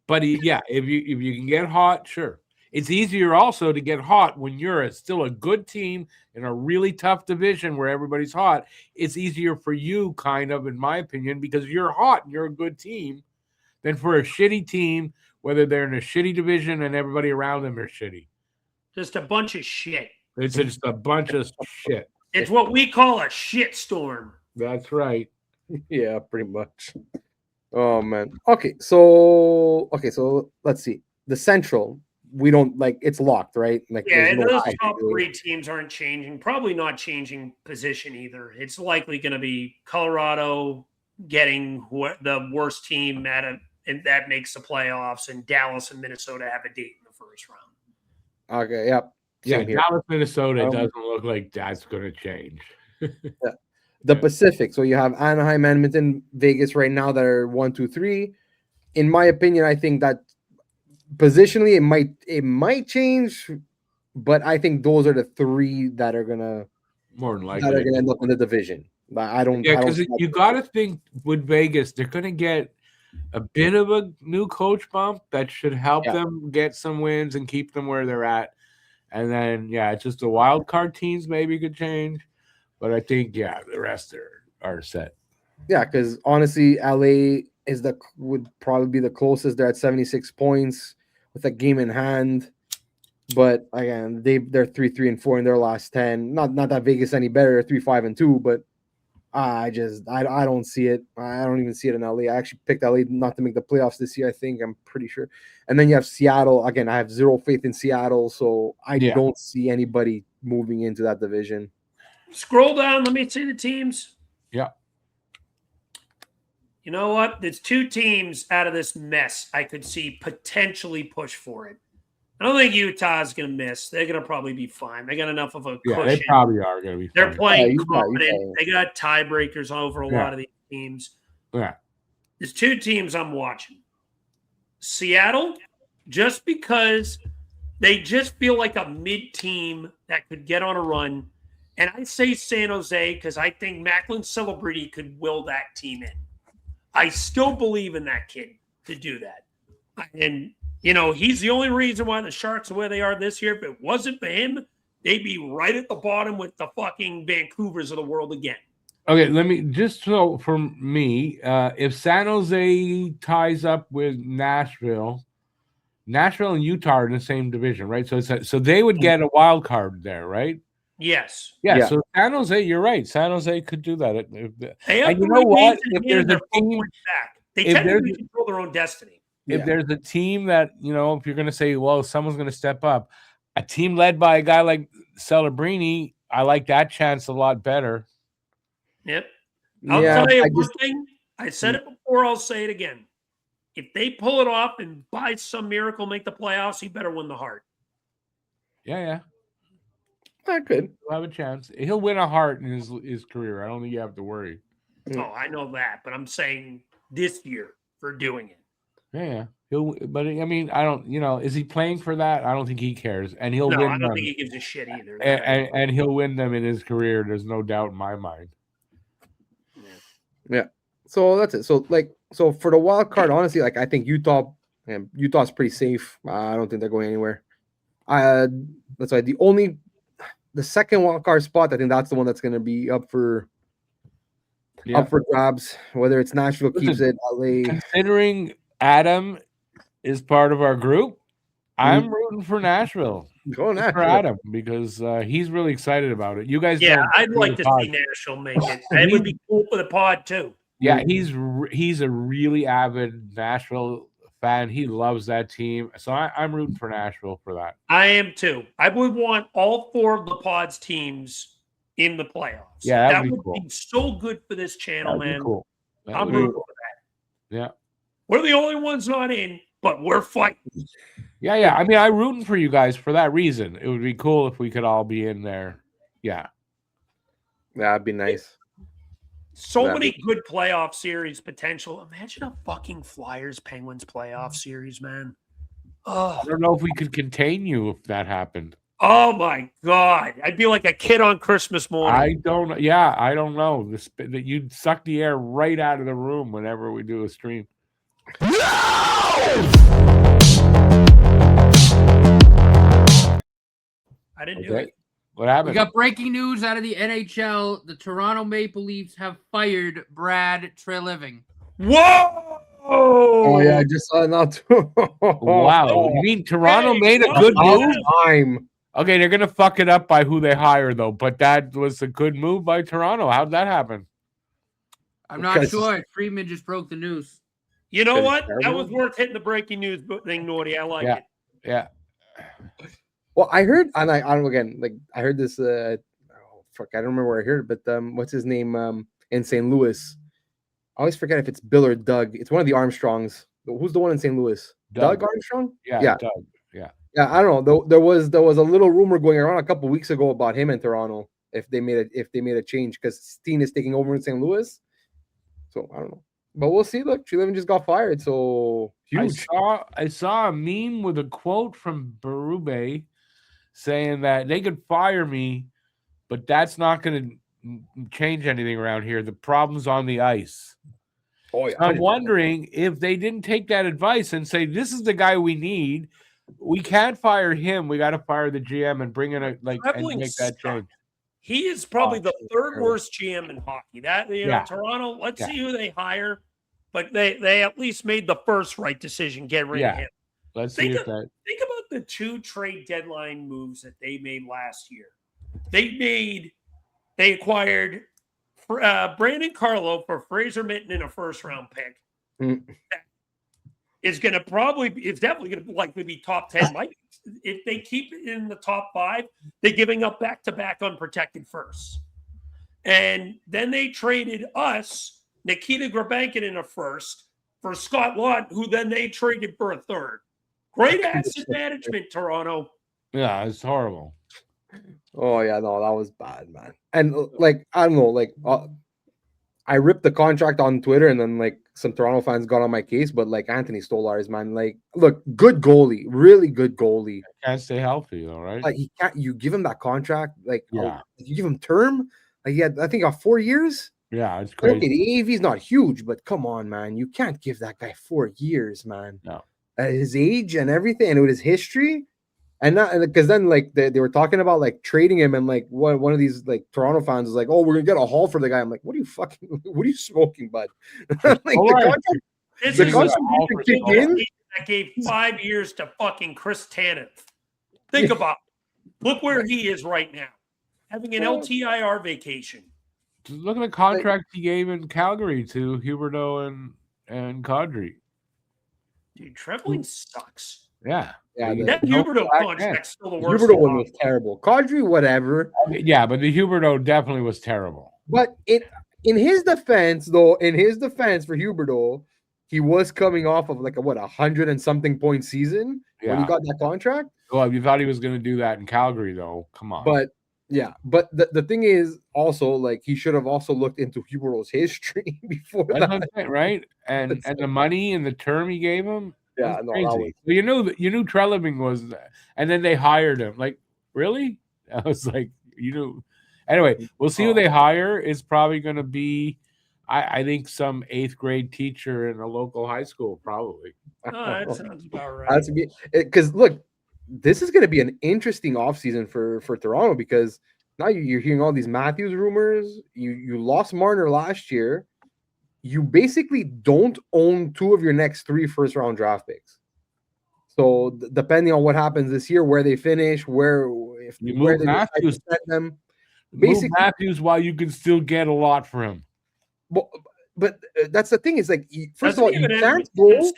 But yeah, if you can get hot, sure. It's easier also to get hot when you're still a good team in a really tough division where everybody's hot. It's easier for you, kind of, in my opinion, because you're hot and you're a good team, than for a shitty team, whether they're in a shitty division and everybody around them are shitty. Just a bunch of shit. It's just a bunch of shit. It's what we call a shit storm. That's right. Yeah, pretty much. Oh man. Okay, so let's see. The Central, we don't like it's locked, right? Like yeah, those top 3 teams aren't changing. Probably not changing position either. It's likely going to be Colorado getting the worst team and that makes the playoffs, and Dallas and Minnesota have a date in the first round. Okay, yep. Yeah, Dallas, Minnesota doesn't look like that's going to change. Yeah. The Pacific. So you have Anaheim, Edmonton, Vegas right now that are 1, 2, 3. In my opinion, I think that positionally it might change, but I think those are the 3 that are gonna more than likely end up in the division. But I don't. Yeah, because you got to think with Vegas, they're going to get a bit of a new coach bump that should help them get some wins and keep them where they're at. And then, it's just the wild card teams maybe could change. But I think, the rest are set. Yeah, because honestly, LA would probably be the closest. They're at 76 points with a game in hand. But again, they're 3-3-4 in their last 10. Not that Vegas any better, 3-5-2, but I don't see it. I don't even see it in LA. I actually picked LA not to make the playoffs this year, I think. I'm pretty sure. And then you have Seattle. Again, I have zero faith in Seattle, so I don't see anybody moving into that division. Scroll down. Let me see the teams. Yeah. You know what? There's 2 teams out of this mess I could see potentially push for it. I don't think Utah's going to miss. They're going to probably be fine. They got enough of a cushion. They probably are going to be fine. They're playing confident. They got tiebreakers over a lot of these teams. Yeah. There's 2 teams I'm watching. Seattle, just because they just feel like a mid-team that could get on a run. And I say San Jose because I think Macklin Celebrity could will that team in. I still believe in that kid to do that. And he's the only reason why the Sharks are where they are this year. If it wasn't for him, they'd be right at the bottom with the fucking Vancouvers of the world again. Okay, let me just for me, if San Jose ties up with Nashville and Utah are in the same division, right? So they would get a wild card there, right? Yes. Yeah. So San Jose, you're right. San Jose could do that. And you know what? If there's a team, they technically control their own destiny. If there's a team that, if you're going to say, well, someone's going to step up, a team led by a guy like Celebrini, I like that chance a lot better. Yep. I'll tell you one thing. I said it before. I'll say it again. If they pull it off and by some miracle make the playoffs, he better win the Hart. Yeah. I could. He'll have a chance. He'll win a Hart in his career. I don't think you have to worry. Oh, I know that. But I'm saying this year for doing it. Yeah. But I mean, I don't, is he playing for that? I don't think he cares. And he'll win. I don't think he gives a shit either. And he'll win them in his career. There's no doubt in my mind. Yeah. So that's it. So for the wild card, honestly, I think Utah And Utah's pretty safe. I don't think they're going anywhere. That's why the second wild card spot, I think that's the one that's going to be up for grabs. Whether it's Nashville keeps it, LA. Considering Adam is part of our group, I'm rooting for Nashville. Go Nashville. For Adam, because he's really excited about it. You guys, I'd like to see Nashville make it. It would be cool for the pod too. Yeah, he's a really avid Nashville fan. He loves that team, so I'm rooting for Nashville for that. I am too. I would want all 4 of the pod's teams in the playoffs. Yeah, that would cool. be so good for this channel, man. Cool. I'm rooting for that. Yeah, we're the only ones not in, but we're fighting. Yeah. I mean, I'm rooting for you guys for that reason. It would be cool if we could all be in there. Yeah, that'd be nice. So many good playoff series potential. Imagine a fucking Flyers-Penguins playoff series, man. Oh. I don't know if we could contain you if that happened. Oh my God. I'd be like a kid on Christmas morning. I don't know. You'd suck the air right out of the room whenever we do a stream. I didn't do it. What happened? We got breaking news out of the NHL. The Toronto Maple Leafs have fired Brad Treliving. Whoa! Oh yeah, I just saw it now too. Wow. You mean Toronto made a good move? Time. Okay, they're gonna fuck it up by who they hire though, but that was a good move by Toronto. How'd that happen? I'm not sure. Freeman just broke the news. You know what? That was worth hitting the breaking news thing, Naughty. I like it. Yeah. Well, I heard, and I heard this. I don't remember where I heard it, but what's his name? In St. Louis, I always forget if it's Bill or Doug. It's one of the Armstrongs. Who's the one in St. Louis? Doug Armstrong. Yeah. Doug. Yeah. I don't know. There was a little rumor going around a couple weeks ago about him in Toronto if they made a change because Steen is taking over in St. Louis. So I don't know, but we'll see. Look, Treliving just got fired, so huge. I saw a meme with a quote from Berube saying that they could fire me, but that's not going to change anything around here. The problem's on the ice. Oh yeah. I'm wondering if they didn't take that advice and say, "This is the guy we need. We can't fire him. We got to fire the GM and bring in and make that change." He is probably the third worst GM in hockey. Toronto. Let's see who they hire, but they at least made the first right decision. Get rid of him. Let's think about the 2 trade deadline moves that they made last year. They acquired Brandon Carlo for Fraser Minton in a first-round pick. It's definitely going to likely be top 10. If they keep it in the top 5, they're giving up back-to-back unprotected firsts. And then they traded us, Nikita Grabankin in a first, for Scott Lott, who then they traded for a third. Great asset management, Toronto. Yeah, it's horrible. Oh yeah, no, that was bad, man. And I don't know, I ripped the contract on Twitter, and then some Toronto fans got on my case. But Anthony Stolarz, man, look, good goalie, really good goalie. Can't stay healthy though, right? He can't. You give him that contract, you give him term. I think 4 years. Yeah, it's crazy. Okay, the AAV's not huge, but come on, man, you can't give that guy 4 years, man. No. At his age and everything, and with his history, and not because then they were talking about trading him, and one of these Toronto fans was like, "Oh, we're gonna get a haul for the guy." I'm like, "What are you smoking, bud?" This is that gave 5 years to fucking Chris Tanev. Think about it. Look where he is right now, having an LTIR vacation. Just look at the contract he gave in Calgary to Huberdeau and Kadri. Dude, Trembling sucks. Yeah. That Huberdeau contract's still the worst. Huberdeau one was terrible. Kadri, whatever. Yeah, but the Huberdeau definitely was terrible. But in his defense for Huberdeau, he was coming off of a 100 and something point season when he got that contract. Well, you thought he was going to do that in Calgary, though. Come on. But the thing is also he should have also looked into Huberdeau's history before that, right? And the money and the term he gave him. Yeah, no, crazy. Well, you knew Treliving was, and then they hired him. Really? I was Anyway, we'll see who they hire. It's probably going to be I think some 8th grade teacher in a local high school, probably. Oh, that sounds about right. Because look, this is going to be an interesting offseason for Toronto because now you're hearing all these Matthews rumors. You lost Marner last year. You basically don't own 2 of your next 3 first-round draft picks. So depending on what happens this year, where they finish, where they Matthews, decide to set them, basically Matthews while you can still get a lot for him. But that's the thing is like first of all, you can't go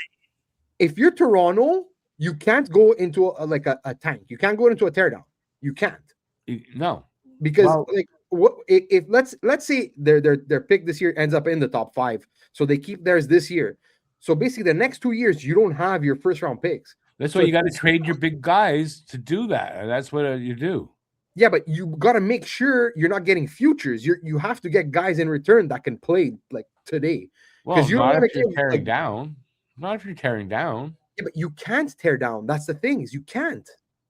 if you're Toronto. You can't go into a tank. You can't go into a teardown. You can't. No, because if let's say their pick this year ends up in the top 5, so they keep theirs this year. So basically, the next 2 years you don't have your first round picks. That's why you got to trade your big guys to do that. And that's what you do. Yeah, but you got to make sure you're not getting futures. You have to get guys in return that can play like today. Well, not if you're tearing down. Not if you're tearing down. Yeah, but you can't tear down. That's the thing is you can't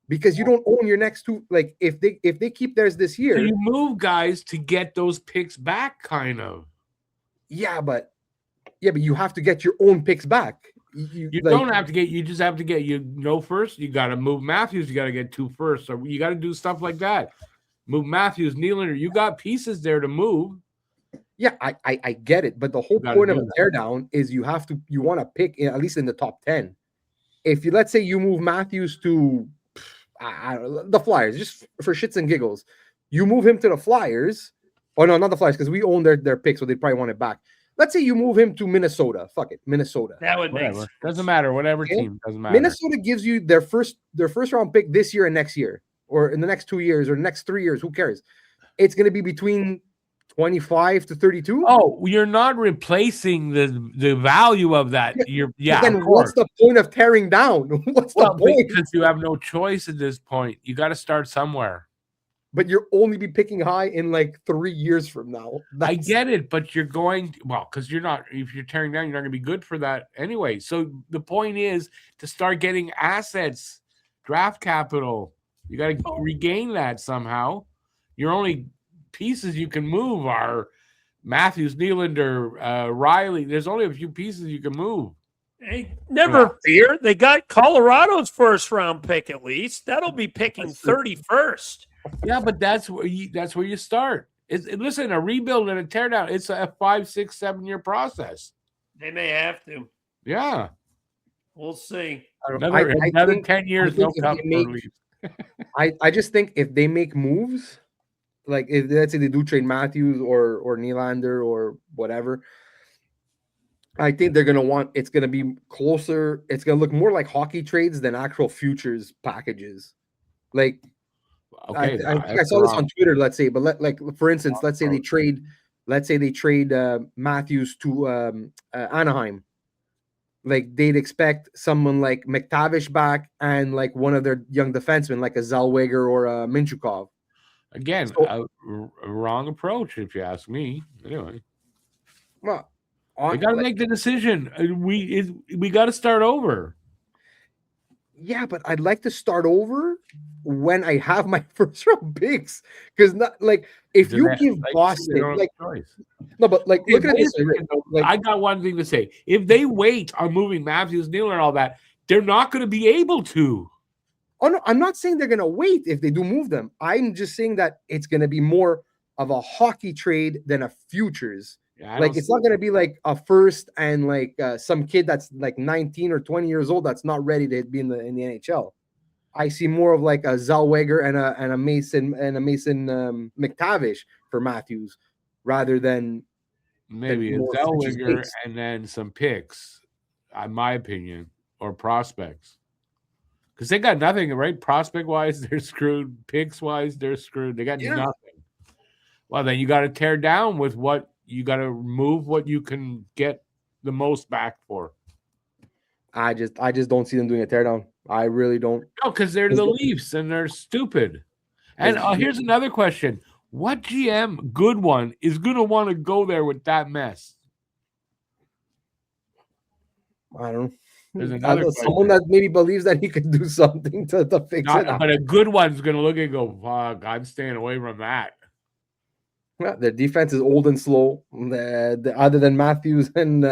because you don't own your next 2. Like if they keep theirs this year, so you move guys to get those picks back, kind of. Yeah, but you have to get your own picks back. You don't have to get. You just have to get. First, you got to move Matthews. You got to get 2 first. So you got to do stuff like that. Move Matthews, Nylander. You got pieces there to move. Yeah, I get it, but the whole point of a teardown is you want to pick at least in the top 10. If let's say you move Matthews to the Flyers, just for shits and giggles, you move him to the Flyers. Oh no, not the Flyers because we own their pick, so they probably want it back. Let's say you move him to Minnesota. Fuck it, Minnesota. That would make sense. Doesn't matter. Whatever team doesn't matter. Minnesota gives you their first round pick this year and next year, or in the next 2 years, or the next 3 years. Who cares? It's going to be between 25 to 32. Oh, you're not replacing the value of that. Then what's the point of tearing down? What's the point? Because you have no choice at this point. You got to start somewhere. But you'll only be picking high in like 3 years from now. I get it, but you're going because you're not. If you're tearing down, you're not going to be good for that anyway. So the point is to start getting assets, draft capital. You got to regain that somehow. Your only pieces you can move are Matthews, Nylander, Riley. There's only a few pieces you can move. Hey, never fear. They got Colorado's first round pick at least. That'll be picking 31st. Yeah, but that's where you start. Listen, a rebuild and a teardown, it's a 5, 6, 7 year process. They may have to. Yeah. We'll see. Another 10 years, no cup. I just think if they make moves, like if let's say they do trade Matthews or Nylander or whatever, I think they're gonna it's gonna be closer. It's gonna look more like hockey trades than actual futures packages. Like, I saw this on Twitter. Let's say, but for instance, let's say they trade Matthews to Anaheim. Like they'd expect someone like McTavish back and like one of their young defensemen, like a Zellweger or a Minchukov. Again, a wrong approach, if you ask me. Anyway, well, we got to make the decision. We got to start over. Yeah, but I'd like to start over when I have my first round picks, because not like if you give Boston look at this. I got one thing to say: if they wait on moving Matthews, Nylander, and all that, they're not going to be able to. Oh no, I'm not saying they're going to wait if they do move them. I'm just saying that it's going to be more of a hockey trade than a futures. Yeah, like it's not going to be like a first and like some kid that's like 19 or 20 years old that's not ready to be in the NHL. I see more of like a Zellweger and a Mason McTavish for Matthews rather than maybe a Zellweger and then some picks, in my opinion, or prospects. Because they got nothing, right? Prospect wise, they're screwed. Picks wise, they're screwed. They got nothing. Well, then you got to tear down with what you got to move what you can get the most back for. I just don't see them doing a teardown. I really don't. No, because they're the Leafs and they're stupid. And here's another question: what GM, good one, is going to want to go there with that mess? I don't know. Someone that maybe believes that he could do something to fix it. But a good one's going to look and go, "Fuck, I'm staying away from that." Well, their defense is old and slow. Other than Matthews and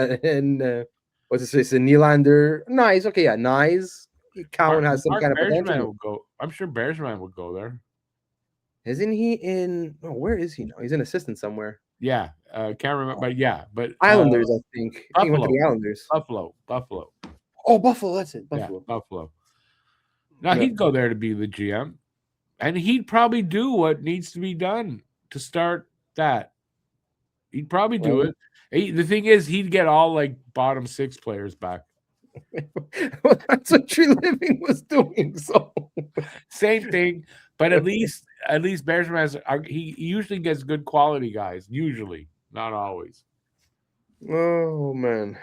what's his face, Nylander. Nice, okay, yeah, nice. Cowan has some Mark kind of Bergevin potential. will go. I'm sure Bergevin would go there. Isn't he in? Oh, where is he now? He's an assistant somewhere. Yeah, can't remember, but Islanders, I think. I think he went to Buffalo. the Islanders. Buffalo. Oh, Buffalo. That's it. Buffalo. Yeah, Buffalo. Now Yeah. he'd go there to be the GM, and he'd probably do what needs to be done to start that. He'd probably do it. The thing is, he'd get all like bottom 6 players back. Well, that's what Tree Living was doing. So Same thing, but at least Bergevin has. He usually gets good quality guys. Usually, not always. oh man.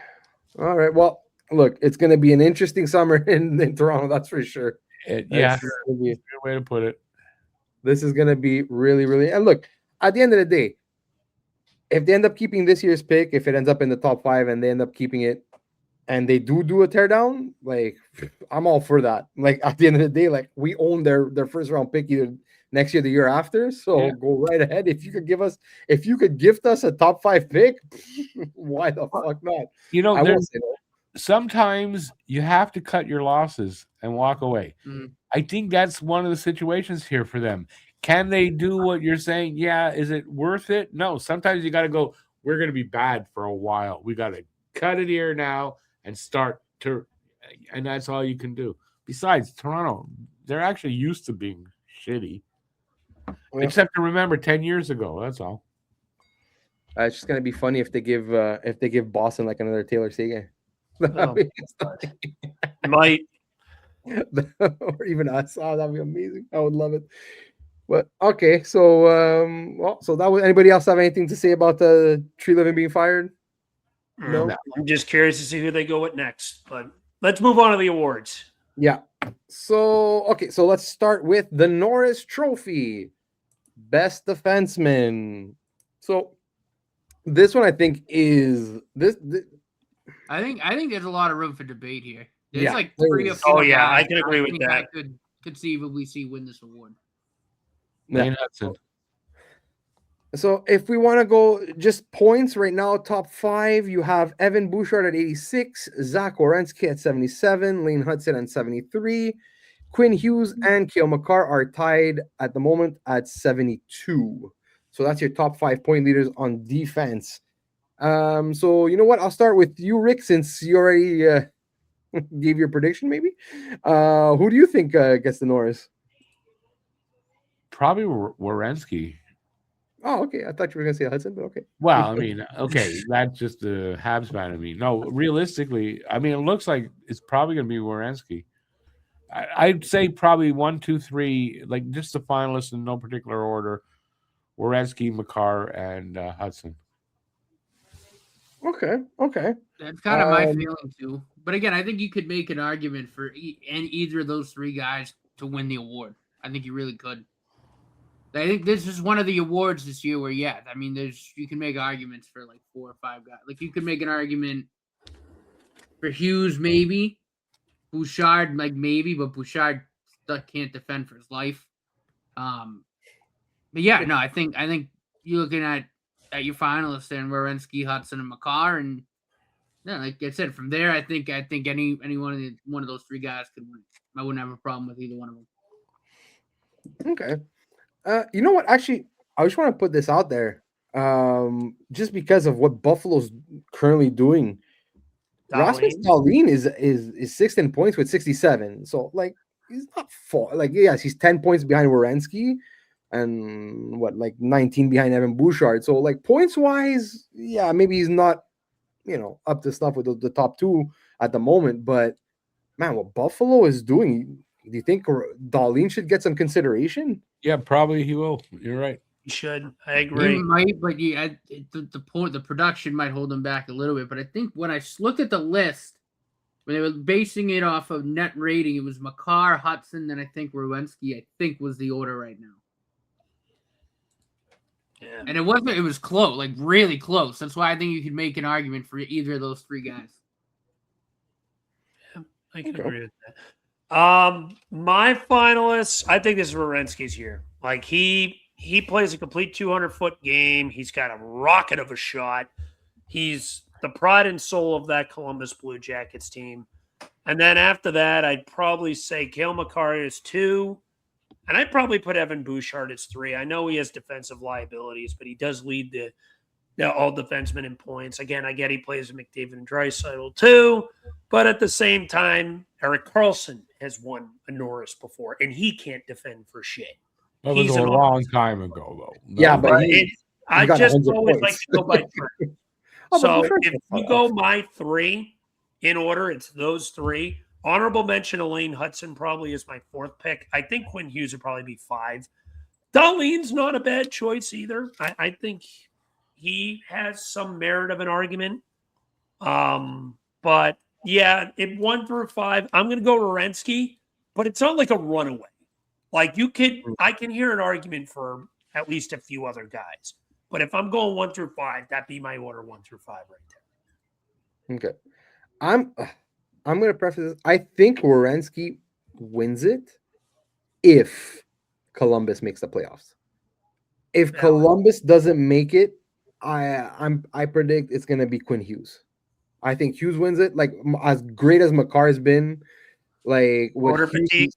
All right. Well, look, it's going to be an interesting summer in Toronto. That's for sure. Yeah, Gonna be- good way to put it. This is going to be really, really. And look, at the end of the day, if they end up keeping this year's pick, if it ends up in the top 5 and they end up keeping it, and they do a teardown, like I'm all for that. Like at the end of the day, like we own their first round pick either next year, or the year after. So go right ahead. If you could gift us a top 5 pick, why the fuck not? You know, I won't say no. sometimes you have to cut your losses and walk away. Mm. I think that's one of the situations here for them. Can they do what you're saying? Yeah. Is it worth it? No. Sometimes you got to go, we're going to be bad for a while. We got to cut it here now and start to, and that's all you can do. Besides, Toronto, they're actually used to being shitty. Yeah. Except to remember 10 years ago. That's all. It's just gonna be funny if they give Boston like another Taylor Seguin. Oh, might. Or even us. Oh, that'd be amazing. I would love it. But okay, so so that was. Anybody else have anything to say about the Tree Living being fired? No. I'm just curious to see who they go with next. But let's move on to the awards. Yeah. So okay, so let's start with the Norris Trophy, best defenseman. So this one I think is this. I think there's a lot of room for debate here. There's Yeah, like there 3 or is. 4 Oh, yeah, guys I can agree with think that. I could conceivably see win this award. Lane Hudson. So if we want to go just points right now, top 5, you have Evan Bouchard at 86, Zach Werenski at 77, Lane Hudson at 73, Quinn Hughes and Cale Makar are tied at the moment at 72. So that's your top 5 point leaders on defense. So you know what? I'll start with you, Rick, since you already gave your prediction. Maybe. Who do you think gets the Norris? Probably Werenski. Oh, okay. I thought you were gonna say Hudson, but okay. Well, I mean, okay, that's just the Habs fan of me. No, realistically, I mean, it looks like it's probably going to be Werenski. I'd say probably 1, 2, 3, like just the finalists in no particular order: Werenski, Makar, and Hudson. Okay. That's kind of my feeling too. But again, I think you could make an argument for either of those 3 guys to win the award. I think you really could. I think this is one of the awards this year where, yeah, I mean, you can make arguments for like 4 or 5 guys. Like you could make an argument for Hughes, maybe. Bouchard, like maybe, but Bouchard can't defend for his life. But yeah, no, I think you're looking at your finalists there, Werenski, Hudson, and Makar, and yeah, like I said, from there, I think any one of those 3 guys could win. I wouldn't have a problem with either one of them. Okay. You know what? Actually, I just want to put this out there. Just because of what Buffalo's currently doing. Rasmus Dahlin is 6th in points with 67. So like he's not far. Like, yes, he's 10 points behind Werenski and 19 behind Evan Bouchard. So like points wise, yeah, maybe he's not, up to stuff with the top 2 at the moment. But man, what Buffalo is doing, do you think Dahlin should get some consideration? Yeah, probably he will. You're right. He should. I agree. He might, but the production might hold him back a little bit. But I think when I looked at the list, when they were basing it off of net rating, it was Makar, Hudson, and I think Werenski, I think was the order right now. Yeah. And it was close, like really close. That's why I think you could make an argument for either of those 3 guys. Yeah, I can agree with that. My finalists, I think this is Werenski's year. Like he he plays a complete 200-foot game. He's got a rocket of a shot. He's the pride and soul of that Columbus Blue Jackets team. And then after that, I'd probably say Cale Makar is 2. And I'd probably put Evan Bouchard as 3. I know he has defensive liabilities, but he does lead the all defensemen in points. Again, I get he plays with McDavid and Draisaitl too. But at the same time, Erik Karlsson has won a Norris before, and he can't defend for shit. That was a long time ago, though. Yeah, but I just always points. like to go by 3. So if you go my 3 in order, it's those 3. Honorable mention, Elaine Hudson probably is my 4th pick. I think Quinn Hughes would probably be 5. Darlene's not a bad choice either. I think he has some merit of an argument. But yeah, 1 through 5, I'm going to go Werenski, but it's not like a runaway. Like I can hear an argument for at least a few other guys. But if I'm going 1 through 5, that'd be my order 1 through 5 right there. Okay. I'm going to preface this. I think Werenski wins it if Columbus makes the playoffs. If Columbus doesn't make it, I predict it's going to be Quinn Hughes. I think Hughes wins it. Like, as great as Makar has been, like Water fatigue.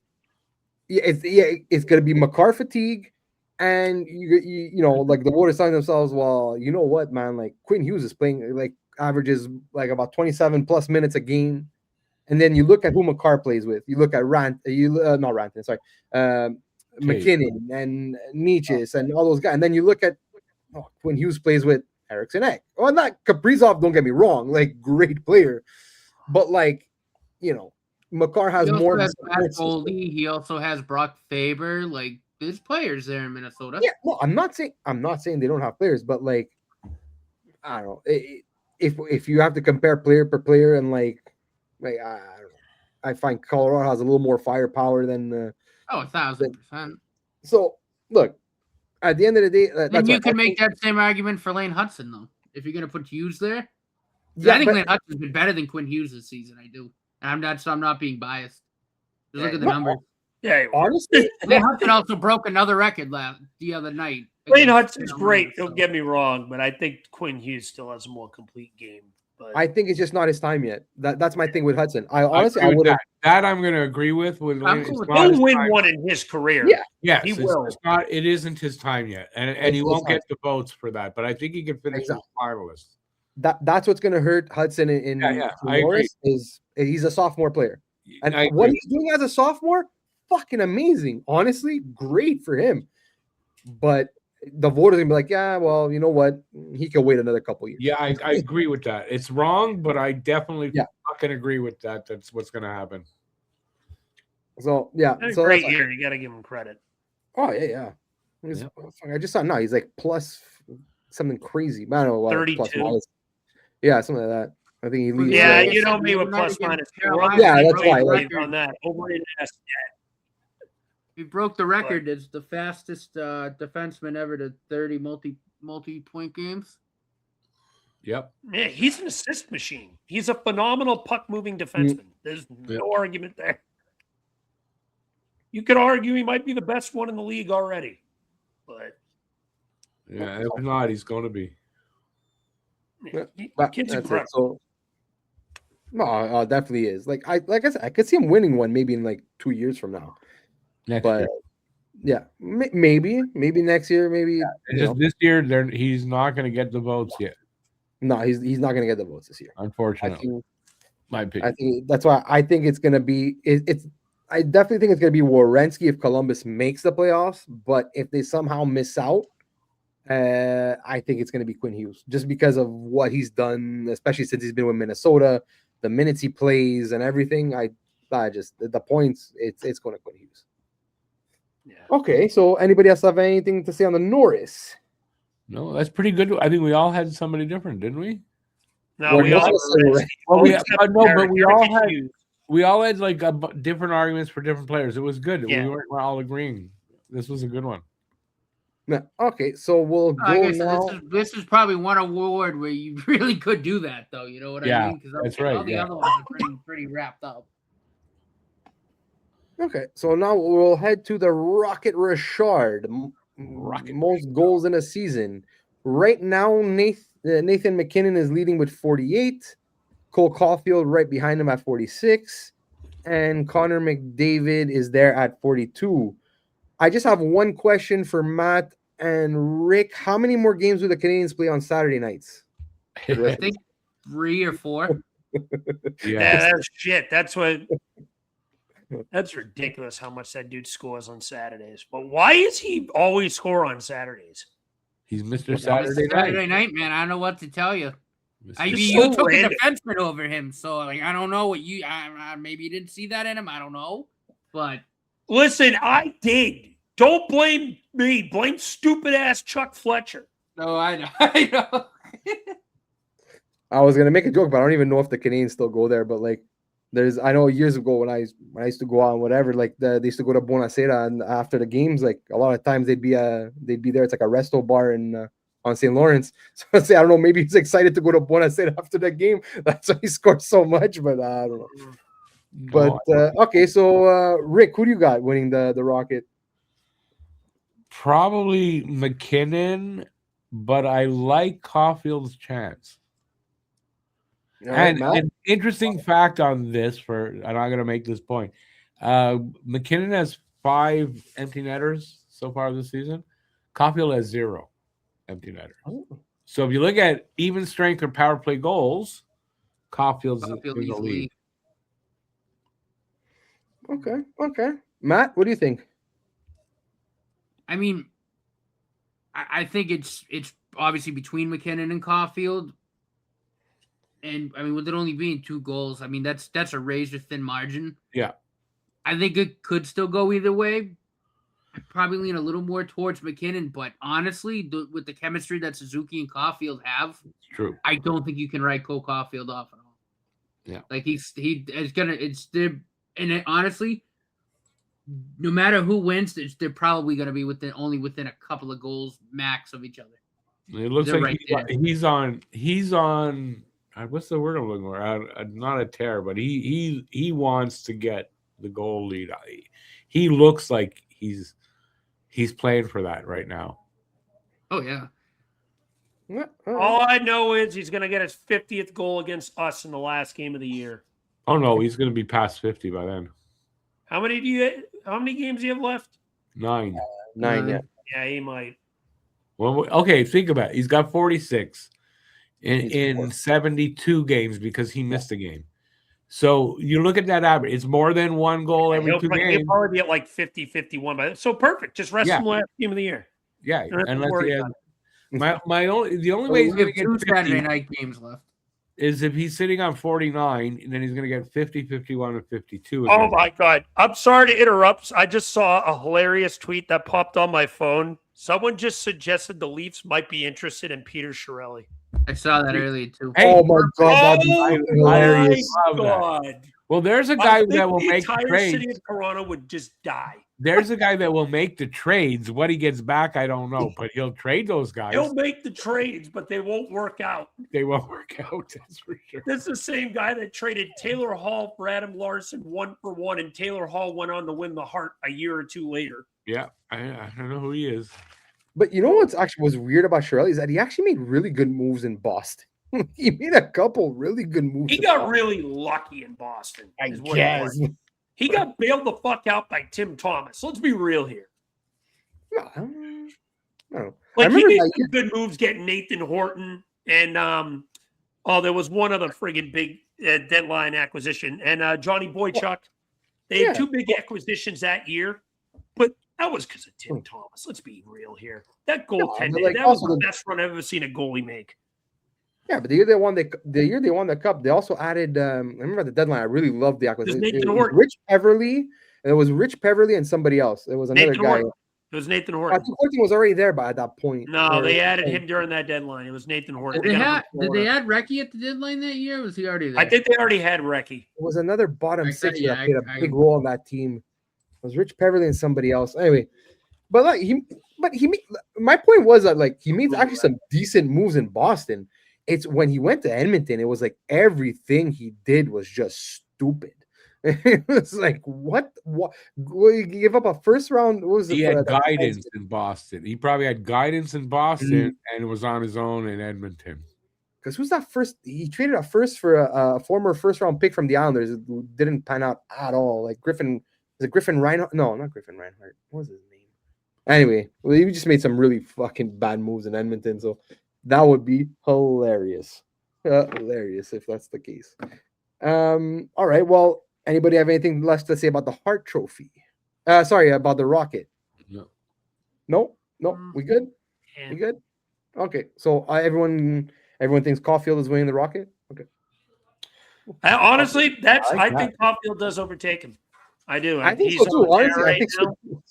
It's going to be Makar fatigue. And you know, like the Warriors telling themselves, well, you know what, man, like Quinn Hughes is playing, like averages like about 27 plus minutes a game. And then you look at who Makar plays with. You look at McKinnon and Nietzsche and all those guys. And then you look at Quinn Hughes plays with Eriksson Ek. Well, not Kaprizov, don't get me wrong, like great player. But like, you know, Makar has more. Goldie. He also has Brock Faber. Like, there's players there in Minnesota. Yeah, well, I'm not saying they don't have players, but like, I don't know. If you have to compare player per player, and like I don't know, I find Colorado has a little more firepower than 1,000%. So look, at the end of the day, then you can make that same argument for Lane Hudson, though. If you're gonna put Hughes there, I think Lane Hudson's been better than Quinn Hughes this season. I do, and I'm not being biased. Just look at the numbers. Yeah, honestly, Lane Hudson also broke another record the other night. Lane Hudson's great. Don't get me wrong, but I think Quinn Hughes still has a more complete game. But I think it's just not his time yet. That's my thing with Hudson. I would have that I'm going to agree with. He'll win one in his career. Yeah, yes, he will. It isn't his time yet, and he won't get the votes for that. But I think he can finish as a finalist. That's what's going to hurt Hudson in Norris is he's a sophomore player, and what he's doing as a sophomore, fucking amazing. Honestly, great for him. But the voters are gonna be like, yeah, well, you know what? He can wait another couple years. Yeah, I agree with that. It's wrong, but I definitely fucking agree with that. That's what's gonna happen. So yeah, so great year. You got to give him credit. Oh yeah. I just saw he's like plus something crazy. I don't know what 32. Yeah, something like that. I think he leads. Yeah, you know me with plus minus. Yeah, that's why. On that over in He broke the record as the fastest defenseman ever to 30 multi-point games. Yep. Yeah, he's an assist machine. He's a phenomenal puck-moving defenseman. There's no argument there. You could argue he might be the best one in the league already. But yeah, if not, he's going to be. Kid's incredible. No, definitely is. Like I said, I could see him winning one maybe in like 2 years from now. Next year. Yeah, maybe next year, maybe. Just this year, he's not going to get the votes yet. No, he's not going to get the votes this year. Unfortunately, my opinion. I think that's why I think it's going to be. I definitely think it's going to be Werenski if Columbus makes the playoffs. But if they somehow miss out, I think it's going to be Quinn Hughes just because of what he's done, especially since he's been with Minnesota, the minutes he plays and everything. I just the points. It's going to Quinn Hughes. Yeah. Okay, so anybody else have anything to say on the Norris? No, that's pretty good. I think we all had somebody different, didn't we? No, we all had like different arguments for different players. It was good. Yeah. We weren't all agreeing. This was a good one. Okay, so we'll go now. This is probably one award where you really could do that, though. You know what I mean? Because that's right. All the other ones are pretty wrapped up. Okay, so now we'll head to the Rocket Richard. most goals in a season. Right now, Nathan McKinnon is leading with 48. Cole Caulfield right behind him at 46. And Connor McDavid is there at 42. I just have one question for Matt and Rick. How many more games will the Canadians play on Saturday nights? I think 3 or 4. Yeah, that's shit. That's ridiculous how much that dude scores on Saturdays. But why is he always score on Saturdays? He's Mr. Saturday Night, man. I don't know what to tell you. It's You so took random. a defenseman over him, so like I don't know what you. Maybe you didn't see that in him. I don't know, but listen, I did. Don't blame me. Blame stupid ass Chuck Fletcher. No, I know. I know. I was gonna make a joke, but I don't even know if the Canadians still go there. But like, I know years ago when I used to go out and whatever, like they used to go to Bonacera, and after the games, like a lot of times they'd be there. It's like a resto bar in on St. Lawrence. So I say I don't know. Maybe he's excited to go to Bonacera after the game. That's why he scored so much. But I don't know. But okay, so Rick, who do you got winning the Rocket? Probably McKinnon, but I like Caulfield's chance. And an interesting fact on this, and I'm going to make this point. McKinnon has 5 empty netters so far this season. Caulfield has 0 empty netters. Oh. So if you look at even strength or power play goals, Caulfield's in the lead. Okay. Matt, what do you think? I mean, I think it's obviously between McKinnon and Caulfield. And I mean, with it only being 2 goals, I mean that's a razor thin margin. Yeah, I think it could still go either way. I'd probably lean a little more towards McKinnon, but honestly, with the chemistry that Suzuki and Caulfield have, it's true. I don't think you can write Cole Caulfield off at all. Yeah, like honestly, no matter who wins, they're probably gonna be only within a couple of goals max of each other. It looks like he's on. What's the word I'm looking for? Not a tear, but he wants to get the goal lead. He looks like he's playing for that right now. Oh yeah. All I know is he's going to get his 50th goal against us in the last game of the year. Oh no, he's going to be past 50 by then. How many games do you have left? 9. 9, yeah. Yeah, he might. Well, okay, think about it. He's got 46 in 72 games because he missed a game. So you look at that average. It's more than 1 goal every 2 games. He'll probably be at like 50, 51 by then. So perfect. Just rest him last game of the year. Yeah, unless he has. The only way he's going to get 2 Saturday night games left is if he's sitting on 49, and then he's going to get 50, 51, and 52. Oh my God! I'm sorry to interrupt. I just saw a hilarious tweet that popped on my phone. Someone just suggested the Leafs might be interested in Peter Chiarelli. I saw that earlier too. Hey, oh my God, that's hilarious! Well, there's a guy that will make the trades. City of Toronto would just die. There's a guy that will make the trades. What he gets back, I don't know, but he'll trade those guys. He'll make the trades, but they won't work out. They won't work out, that's for sure. This is the same guy that traded Taylor Hall for Adam Larson 1-for-1, and Taylor Hall went on to win the Hart a year or 2 later. Yeah, I don't know who he is. But you know what's actually was weird about Chiarelli is that he actually made really good moves in Boston. He made a couple really good moves. He got really lucky in Boston. I guess. He got bailed the fuck out by Tim Thomas. Let's be real here. No, I don't know. Like he made some good moves getting Nathan Horton and there was one other friggin' big deadline acquisition and Johnny Boychuk. They had 2 big acquisitions that year, but that was because of Tim Thomas. Let's be real here. That goaltender, that was the best run I've ever seen a goalie make. Yeah, but the year they won the cup, they also added. I remember at the deadline, I really loved the acquisition. It was Rich Peverly, and it was Rich Peverly and somebody else. It was another guy. It was Nathan Horton. I think Horton was already there by that point. No, they added him during that deadline. It was Nathan Horton. Did they add Recchi at the deadline that year? Or was he already there? I think they already had Recchi. It was another bottom 6 that played a big role on that team. It was Rich Peverly and somebody else. Anyway, but my point was that like he made actually some decent moves in Boston. It's when he went to Edmonton, it was like everything he did was just stupid. It was like, what? Well, you give up a first round. What was it? He For had that? guidance in Boston. He probably had guidance in Boston Mhm. and was on his own in Edmonton. Because who's that first? He traded a first for a former first round pick from the Islanders. Who didn't pan out at all. Like Griffin, is it Griffin Reinhardt? No, not Griffin Reinhardt. What was his name? Anyway, well, he just made some really fucking bad moves in Edmonton. So that would be hilarious. Hilarious if that's the case. All right. Well, anybody have anything left to say about the Hart Trophy? Sorry, about the Rocket. No. No. We good? Yeah. We good? Okay. So everyone thinks Caulfield is winning the Rocket. Okay. Honestly, I think Caulfield does overtake him. I do. I think He's so too. on a tear Honestly, I right think now. so too.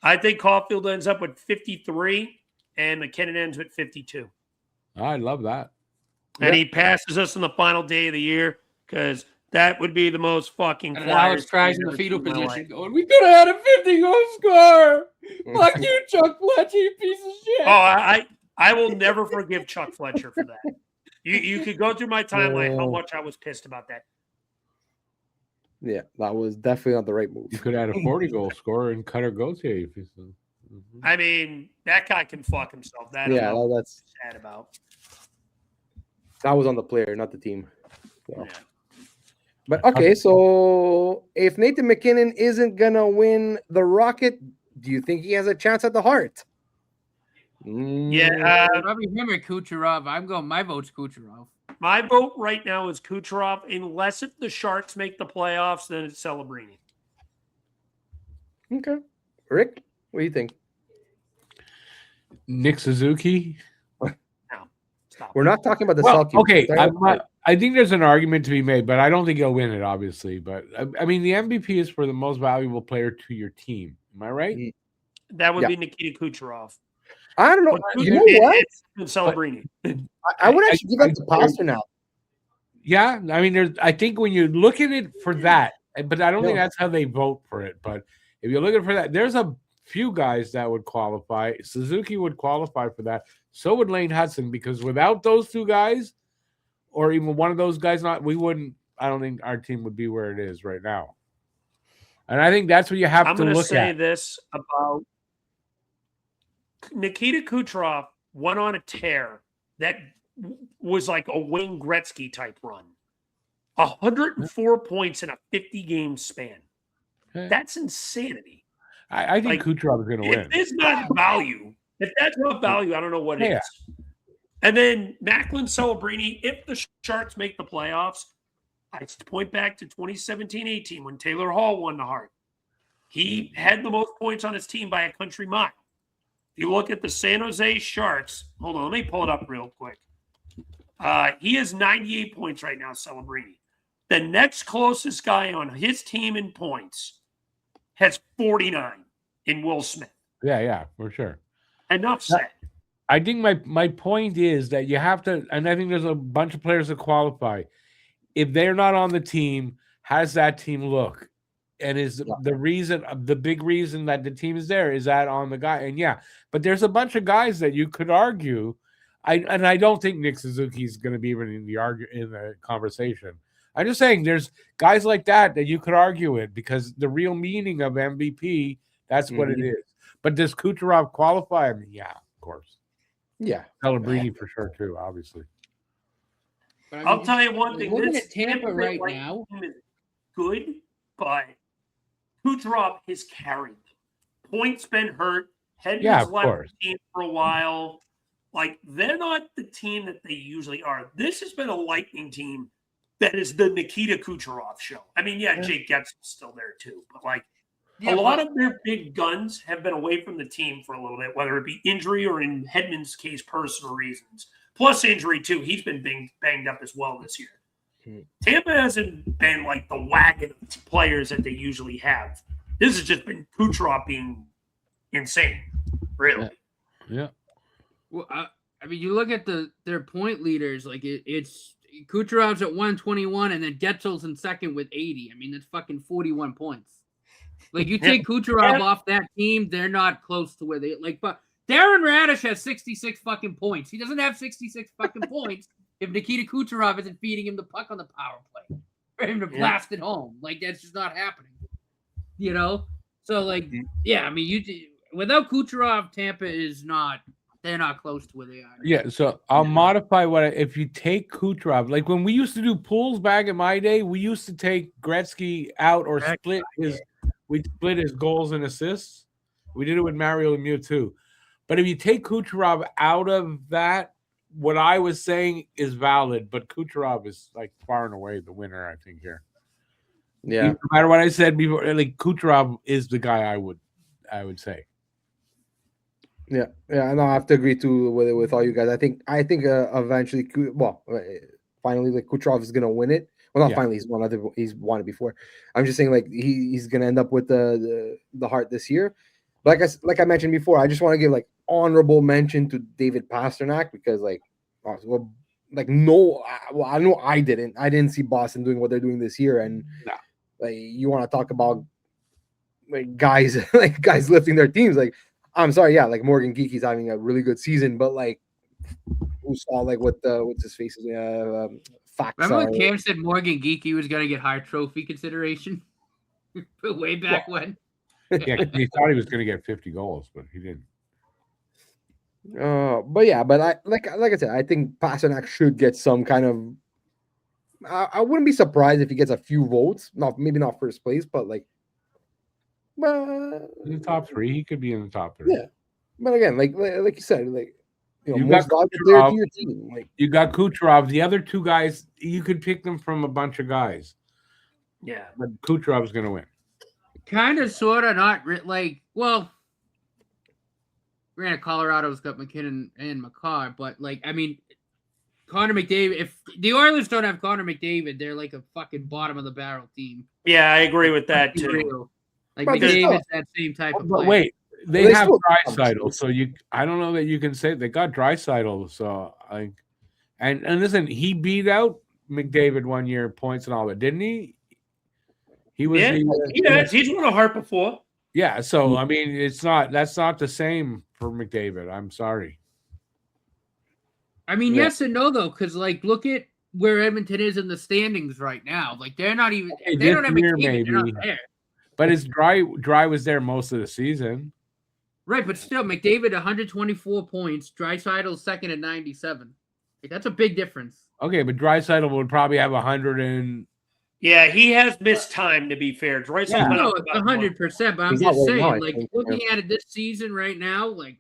I think Caulfield ends up with 53 and McKinnon ends with 52. I love that. And he passes us on the final day of the year because that would be the most fucking And Alex Flyers cries in the I've fetal ever seen in my position life. going, we could have had a 50-goal score. Fuck you, Chuck Fletcher, you piece of shit. Oh, I will never forgive Chuck Fletcher for that. You could go through my timeline how much I was pissed about that. Yeah, that was definitely not the right move. You could add a 40-goal scorer and Cutter Gauthier. I mean, that guy can fuck himself. That Yeah, that's sad about. that was on the player, not the team. So. Yeah. But okay, so if Nathan McKinnon isn't gonna win the Rocket, do you think he has a chance at the Hart? Yeah, Probably him or Kucherov. I'm going. My vote's Kucherov. my vote right now is Kucherov. Unless if the Sharks make the playoffs, then it's Celebrini. Okay, Rick, what do you think? Nick Suzuki. No, stop. We're not talking about the Well, Selke. okay, We're talking about- I think there's an argument to be made, but I don't think he'll win it, obviously. But I mean, the MVP is for the most valuable player to your team. Am I right? That would Yeah. be Nikita Kucherov. I don't know. But You know what? It's Celebrini. I would actually give that to Pasternak. Yeah, I mean, I think when you look at it for that, but I don't think No. that's how they vote for it. But if you're looking for that, there's a few guys that would qualify. Suzuki would qualify for that. So would Lane Hudson, because without those two guys, or even one of those guys, we wouldn't. I don't think our team would be where it is right now. And I think that's what you have I'm to going to look say at. this about Nikita Kucherov went on a tear that was like a Wayne Gretzky type run. 104 points in a 50-game span. That's insanity. I think Kucherov is going to win. If it's not value, if that's not value, I don't know what it Yeah. is. And then Macklin Celebrini, if the Sharks make the playoffs, I point back to 2017-18 when Taylor Hall won the Hart. He had the most points on his team by a country mile. If you look at the San Jose Sharks, hold on, let me pull it up real quick. He has 98 points right now, Celebrini. The next closest guy on his team in points has 49 in Will Smith. Yeah, for sure. Enough said. I think my point is that you have to, and I think there's a bunch of players that qualify. If they're not on the team, how does that team look? And is the reason, the big reason that the team is there, is that on the guy? And but there's a bunch of guys that you could argue. I don't think Nick Suzuki is going to be even in the conversation. I'm just saying there's guys like that you could argue it, because the real meaning of MVP, that's what it is. But does Kucherov qualify? I mean, yeah, of course. Yeah. Celebrini for sure too, obviously. But I mean, I'll tell you one thing. looking This at Tampa right now, team is good, but Kucherov has carried them. Point's been hurt. Hedman's left the team for a while. Like, they're not the team that they usually are. This has been a Lightning team that is the Nikita Kucherov show. I mean, Jake Getzel's still there too, but like a lot of their big guns have been away from the team for a little bit, whether it be injury or in Hedman's case, personal reasons. Plus injury too. He's been banged up as well this year. Tampa hasn't been like the wagon of players that they usually have. This has just been Kucherov being insane, really. Yeah. Well, I mean, you look at their point leaders. Like it's Kucherov's at 121, and then Getzel's in second with 80. I mean, that's fucking 41 points. Like, you take Kucherov off that team, they're not close to where they like. But Darren Radish has 66 fucking points. He doesn't have 66 fucking points if Nikita Kucherov isn't feeding him the puck on the power play. for him to blast it home. Like, that's just not happening. You know? So, like, yeah, I mean, without Kucherov, Tampa is not. They're not close to where they are. Yeah, so I'll modify if you take Kucherov, like when we used to do pools back in my day, we used to take Gretzky out or split his goals and assists. We did it with Mario Lemieux too. But if you take Kucherov out of that, what I was saying is valid, but Kucherov is like far and away the winner, I think, here. Yeah. No matter what I said before, like Kucherov is the guy I would say. Yeah, no, I have to agree too with all you guys. I think eventually, finally, like Kucherov is gonna win it. Well, not finally, he's won it before. I'm just saying, like he's gonna end up with the Hart this year. Like I mentioned before, I just want to give like honorable mention to David Pastrnak because I know I didn't see Boston doing what they're doing this year, and like you want to talk about like guys lifting their teams, like. I'm sorry, yeah, like Morgan Geeky's having a really good season, but like who saw like what's his face facts. Remember when Cam said Morgan Geeky was gonna get higher trophy consideration way back when? Yeah, he thought he was gonna get 50 goals, but he didn't. But I like I said, I think Pastrnak should get some kind of. I wouldn't be surprised if he gets a few votes, maybe not first place, but like. In the top 3, he could be in the top 3. Yeah, but again, like you said, like you most valuable player to your team. Like you got Kucherov. The other 2 guys, you could pick them from a bunch of guys. Yeah, but Kucherov's going to win. Kind of, sort of, not like. Well, granted, Colorado's got McKinnon and McCarr, but like, I mean, Connor McDavid. If the Oilers don't have Connor McDavid, they're like a fucking bottom of the barrel team. Yeah, I agree with that too. Real. Like McDavid's that same type of player. Wait, they have Draisaitl, so I don't know that you can say they got Draisaitl. So and listen, he beat out McDavid one year points and all that, didn't he? He was. Yeah, he's won a Hart before. Yeah, so I mean, that's not the same for McDavid. I'm sorry. I mean, yes and no though, because like look at where Edmonton is in the standings right now. Like they're not even. They don't have McDavid. They're not there. But it's Dry was there most of the season. Right, but still, McDavid 124 points, Draisaitl second at 97. Like, that's a big difference. Okay, but Draisaitl would probably have 100 and. Yeah, he has missed time. To be fair, Draisaitl. No, 100%. But I'm just saying, like looking at it this season right now, like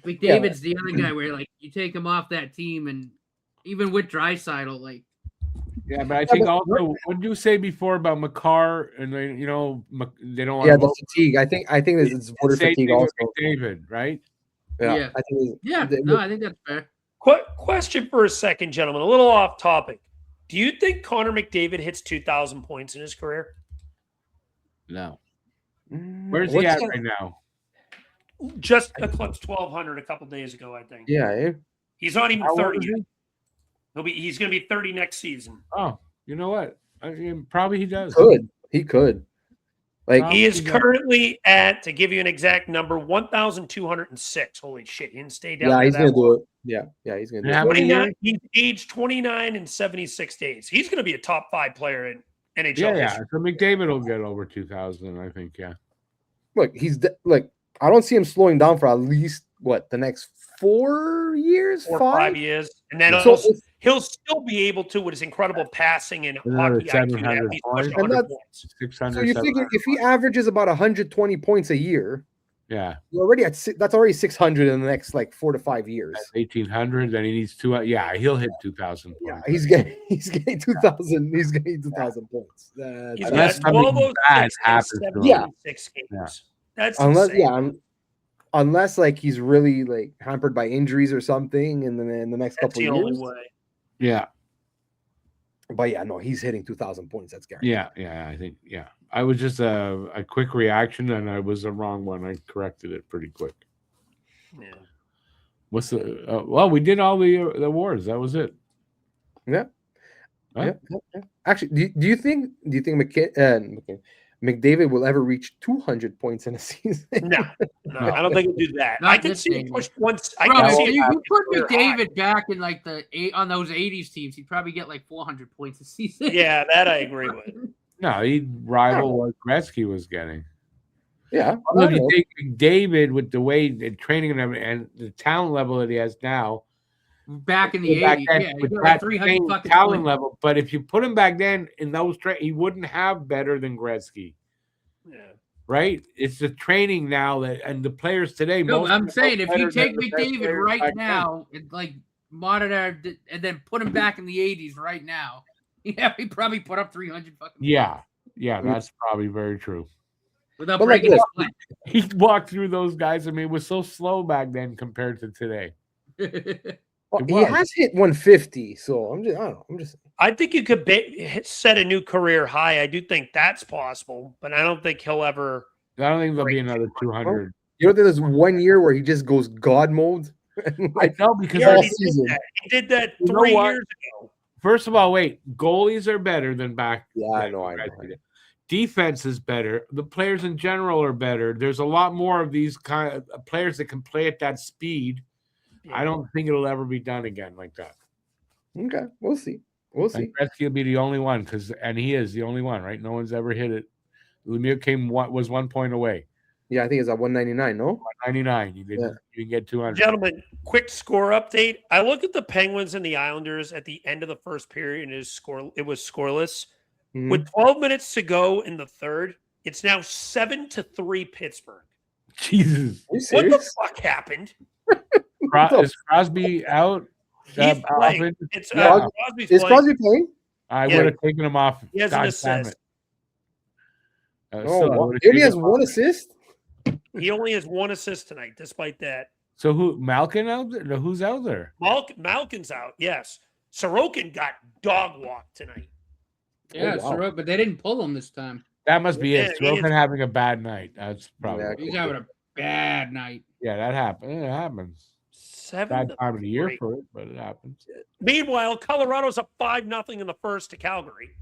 McDavid's the other guy where like you take him off that team, and even with Draisaitl, like. Yeah, but I think also, what did you say before about McCarr and they don't want. Yeah, the fatigue. I think it's voter fatigue also. David, right? Yeah. I think that's fair. Question for a second, gentlemen. A little off topic. Do you think Connor McDavid hits 2,000 points in his career? No. Where's he at right now? Just eclipsed 1,200 a couple days ago, I think. Yeah. He's not even 30 yet. He's going to be 30 next season. Oh, you know what? I mean, probably he does. He could. Like he is currently at, to give you an exact number, 1,206. Holy shit! He didn't stay down. Yeah, he's going to do it. Yeah, he's going to do it. How many years? He's aged 29 and 76 days. He's going to be a top 5 player in NHL. Yeah. So McDavid will get over 2,000, I think. Yeah. Look, I don't see him slowing down for at least the next 4 years, 5 years, and then he'll still be able to, with his incredible passing and hockey IQ, at least push 100 points. 600, so you figure if he averages about 120 points a year, yeah, you're already at that's already 600 in the next 4 to 5 years. That's 1,800. Then he needs 2. Yeah, he'll hit 2,000. Yeah, he's getting 2,000. He's getting 2,000 points. That's all those bad happens. Yeah, games. Yeah. That's unless insane. Unless he's really hampered by injuries or something, and then in the next couple of years. Way. Yeah. But yeah, no, he's hitting 2,000 points. That's guaranteed. Yeah, I think I was just a quick reaction, and I was the wrong one. I corrected it pretty quick. Yeah. What's the? Well, we did all the awards. That was it. Yeah. Huh? Yeah. Actually, do you think McDavid will ever reach 200 points in a season. No, I don't think he'll do that. Not I can this see him thing. push once. I Bro, can if see you him put career high. McDavid back in like on those 80s teams, he'd probably get like 400 points a season. Yeah, that I agree with. No, he'd rival what Gretzky was getting. Yeah. Although if you take McDavid with the way the training and the talent level that he has now, back in the back 80s, then, yeah, he with got that like 300 same fucking talent points. level. But if you put him back then in those he wouldn't have better than Gretzky. Yeah. Right? It's the training now and the players today. No, most I'm of them saying are if better you take than the best McDavid players right back now and like monitor and then put him back in the 80s right now, yeah, he probably put up 300 fucking then. Yeah, that's probably very true. without But breaking his foot. He walked through those guys. I mean, it was so slow back then compared to today. Well, It he was. has hit 150, so I don't know. I'm just I think you could set a new career high. I do think that's possible, but I don't think he'll ever. I don't think there'll be another 200. you know there's 1 year where he just goes God mode. I know because He all already season. did that. He did that You know 3 what? years ago. first of all, wait, goalies are better than back. Yeah, I then. know. Defense is better. The players in general are better. There's a lot more of these kind of players that can play at that speed. Yeah. I don't think it'll ever be done again like that. Okay, we'll see. We'll see. And Gretzky will be the only one and he is the only one, right? No one's ever hit it. Lemieux was 1 point away. Yeah, I think it's at 199. No, 199. You can get 200. Gentlemen, quick score update. I look at the Penguins and the Islanders at the end of the first period, and it was scoreless. Mhm. With 12 minutes to go in the third, it's now 7-3 Pittsburgh. Jesus. Are you What the serious? fuck happened? Is Crosby out? He's playing. Outfit? It's Yeah. Crosby's Is playing. Crosby playing? I Yeah. would have taken him off. He has an assist. Oh, wow. He only has one assist. He only has one assist tonight, despite that. So Malkin out there? No, who's out there? Malkin's out, yes. Sorokin got dog walked tonight. Yeah, Oh, wow. Sorokin, but they didn't pull him this time. That must be it. Yeah, he Sorokin is- having a bad night. That's probably Yeah. He's having a bad night. that happens. It happens. 7 Bad time of the year 3. for it, but it happens. Meanwhile, Colorado's up 5-0 in the first to Calgary.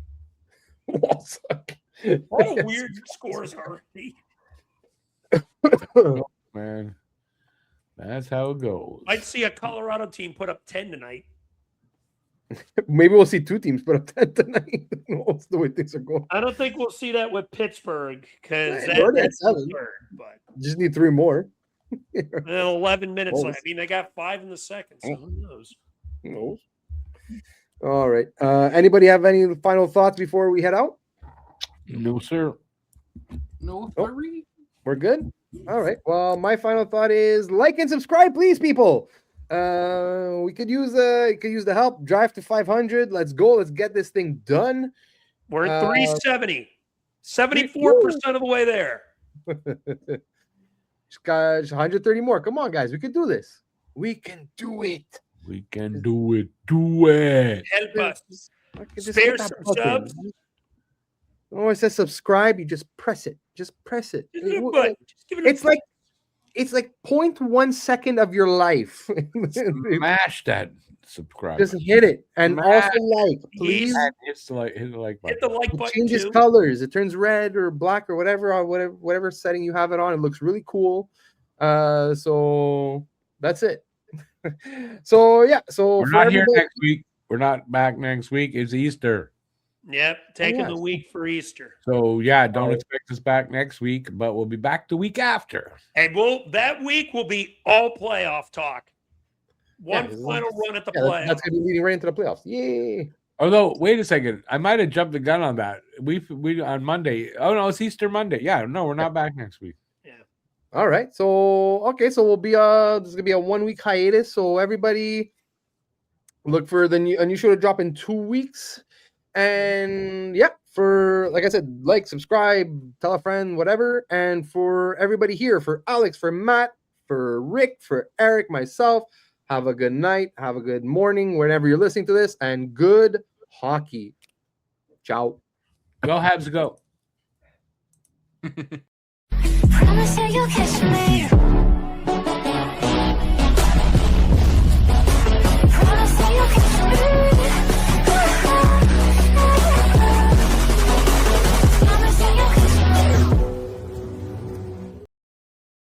What What a weird scores already. Man, that's how it goes. I'd see a Colorado team put up 10 tonight. Maybe we'll see two teams put up 10 tonight. That's the way things are going. I don't think we'll see that with Pittsburgh because Yeah, they're already at that's 7. Pittsburgh, but Just need 3 more. 11 minutes Oh. left. I mean, they got 5 in the second, so who knows? No. All right. Anybody have any final thoughts before we head out? No, sir. No, Nope. hurry. We're good. All right. Well, my final thought is like and subscribe, please, people. We could use the help. Drive to 500. Let's go. Let's get this thing done. We're at 370. 74% of the way there. Just got 130 more. Come on, guys. We can do this. We can do it. We can do it. Do it. Help us. Just Spare hit that some button. subs. Oh, it says subscribe. You just press it. Just press it. Just give it a button. Just give it a It's like 0.1 second of your life. Smash that subscribe. Just hit it. And Smash. also like, please. And hit the like button. hit the like It button changes too. colors. It turns red or black or whatever setting you have it on. It looks really cool. So that's it. So yeah. So We're for not here everybody- next week. We're not back next week. It's Easter. Yep, taking yes. the week for Easter. So yeah, don't Oh. expect us back next week, but we'll be back the week after. And that week will be all playoff talk. One Yeah, final run at the Yeah, playoffs. that's gonna be leading right into the playoffs. Yay! Although, wait a second, I might have jumped the gun on that. We on Monday. Oh no, it's Easter Monday. Yeah, no, we're not back next week. All right. So okay, so we'll be this is gonna be a 1 week hiatus. So everybody look for a new show to drop in 2 weeks. And yeah, for like I said, like, subscribe, tell a friend, whatever. And for everybody here, for Alex, for Matt, for Rick, for Eric, myself, have a good night, have a good morning, whenever you're listening to this, and good hockey. Ciao. Go Habs, go. Promise that you'll catch me.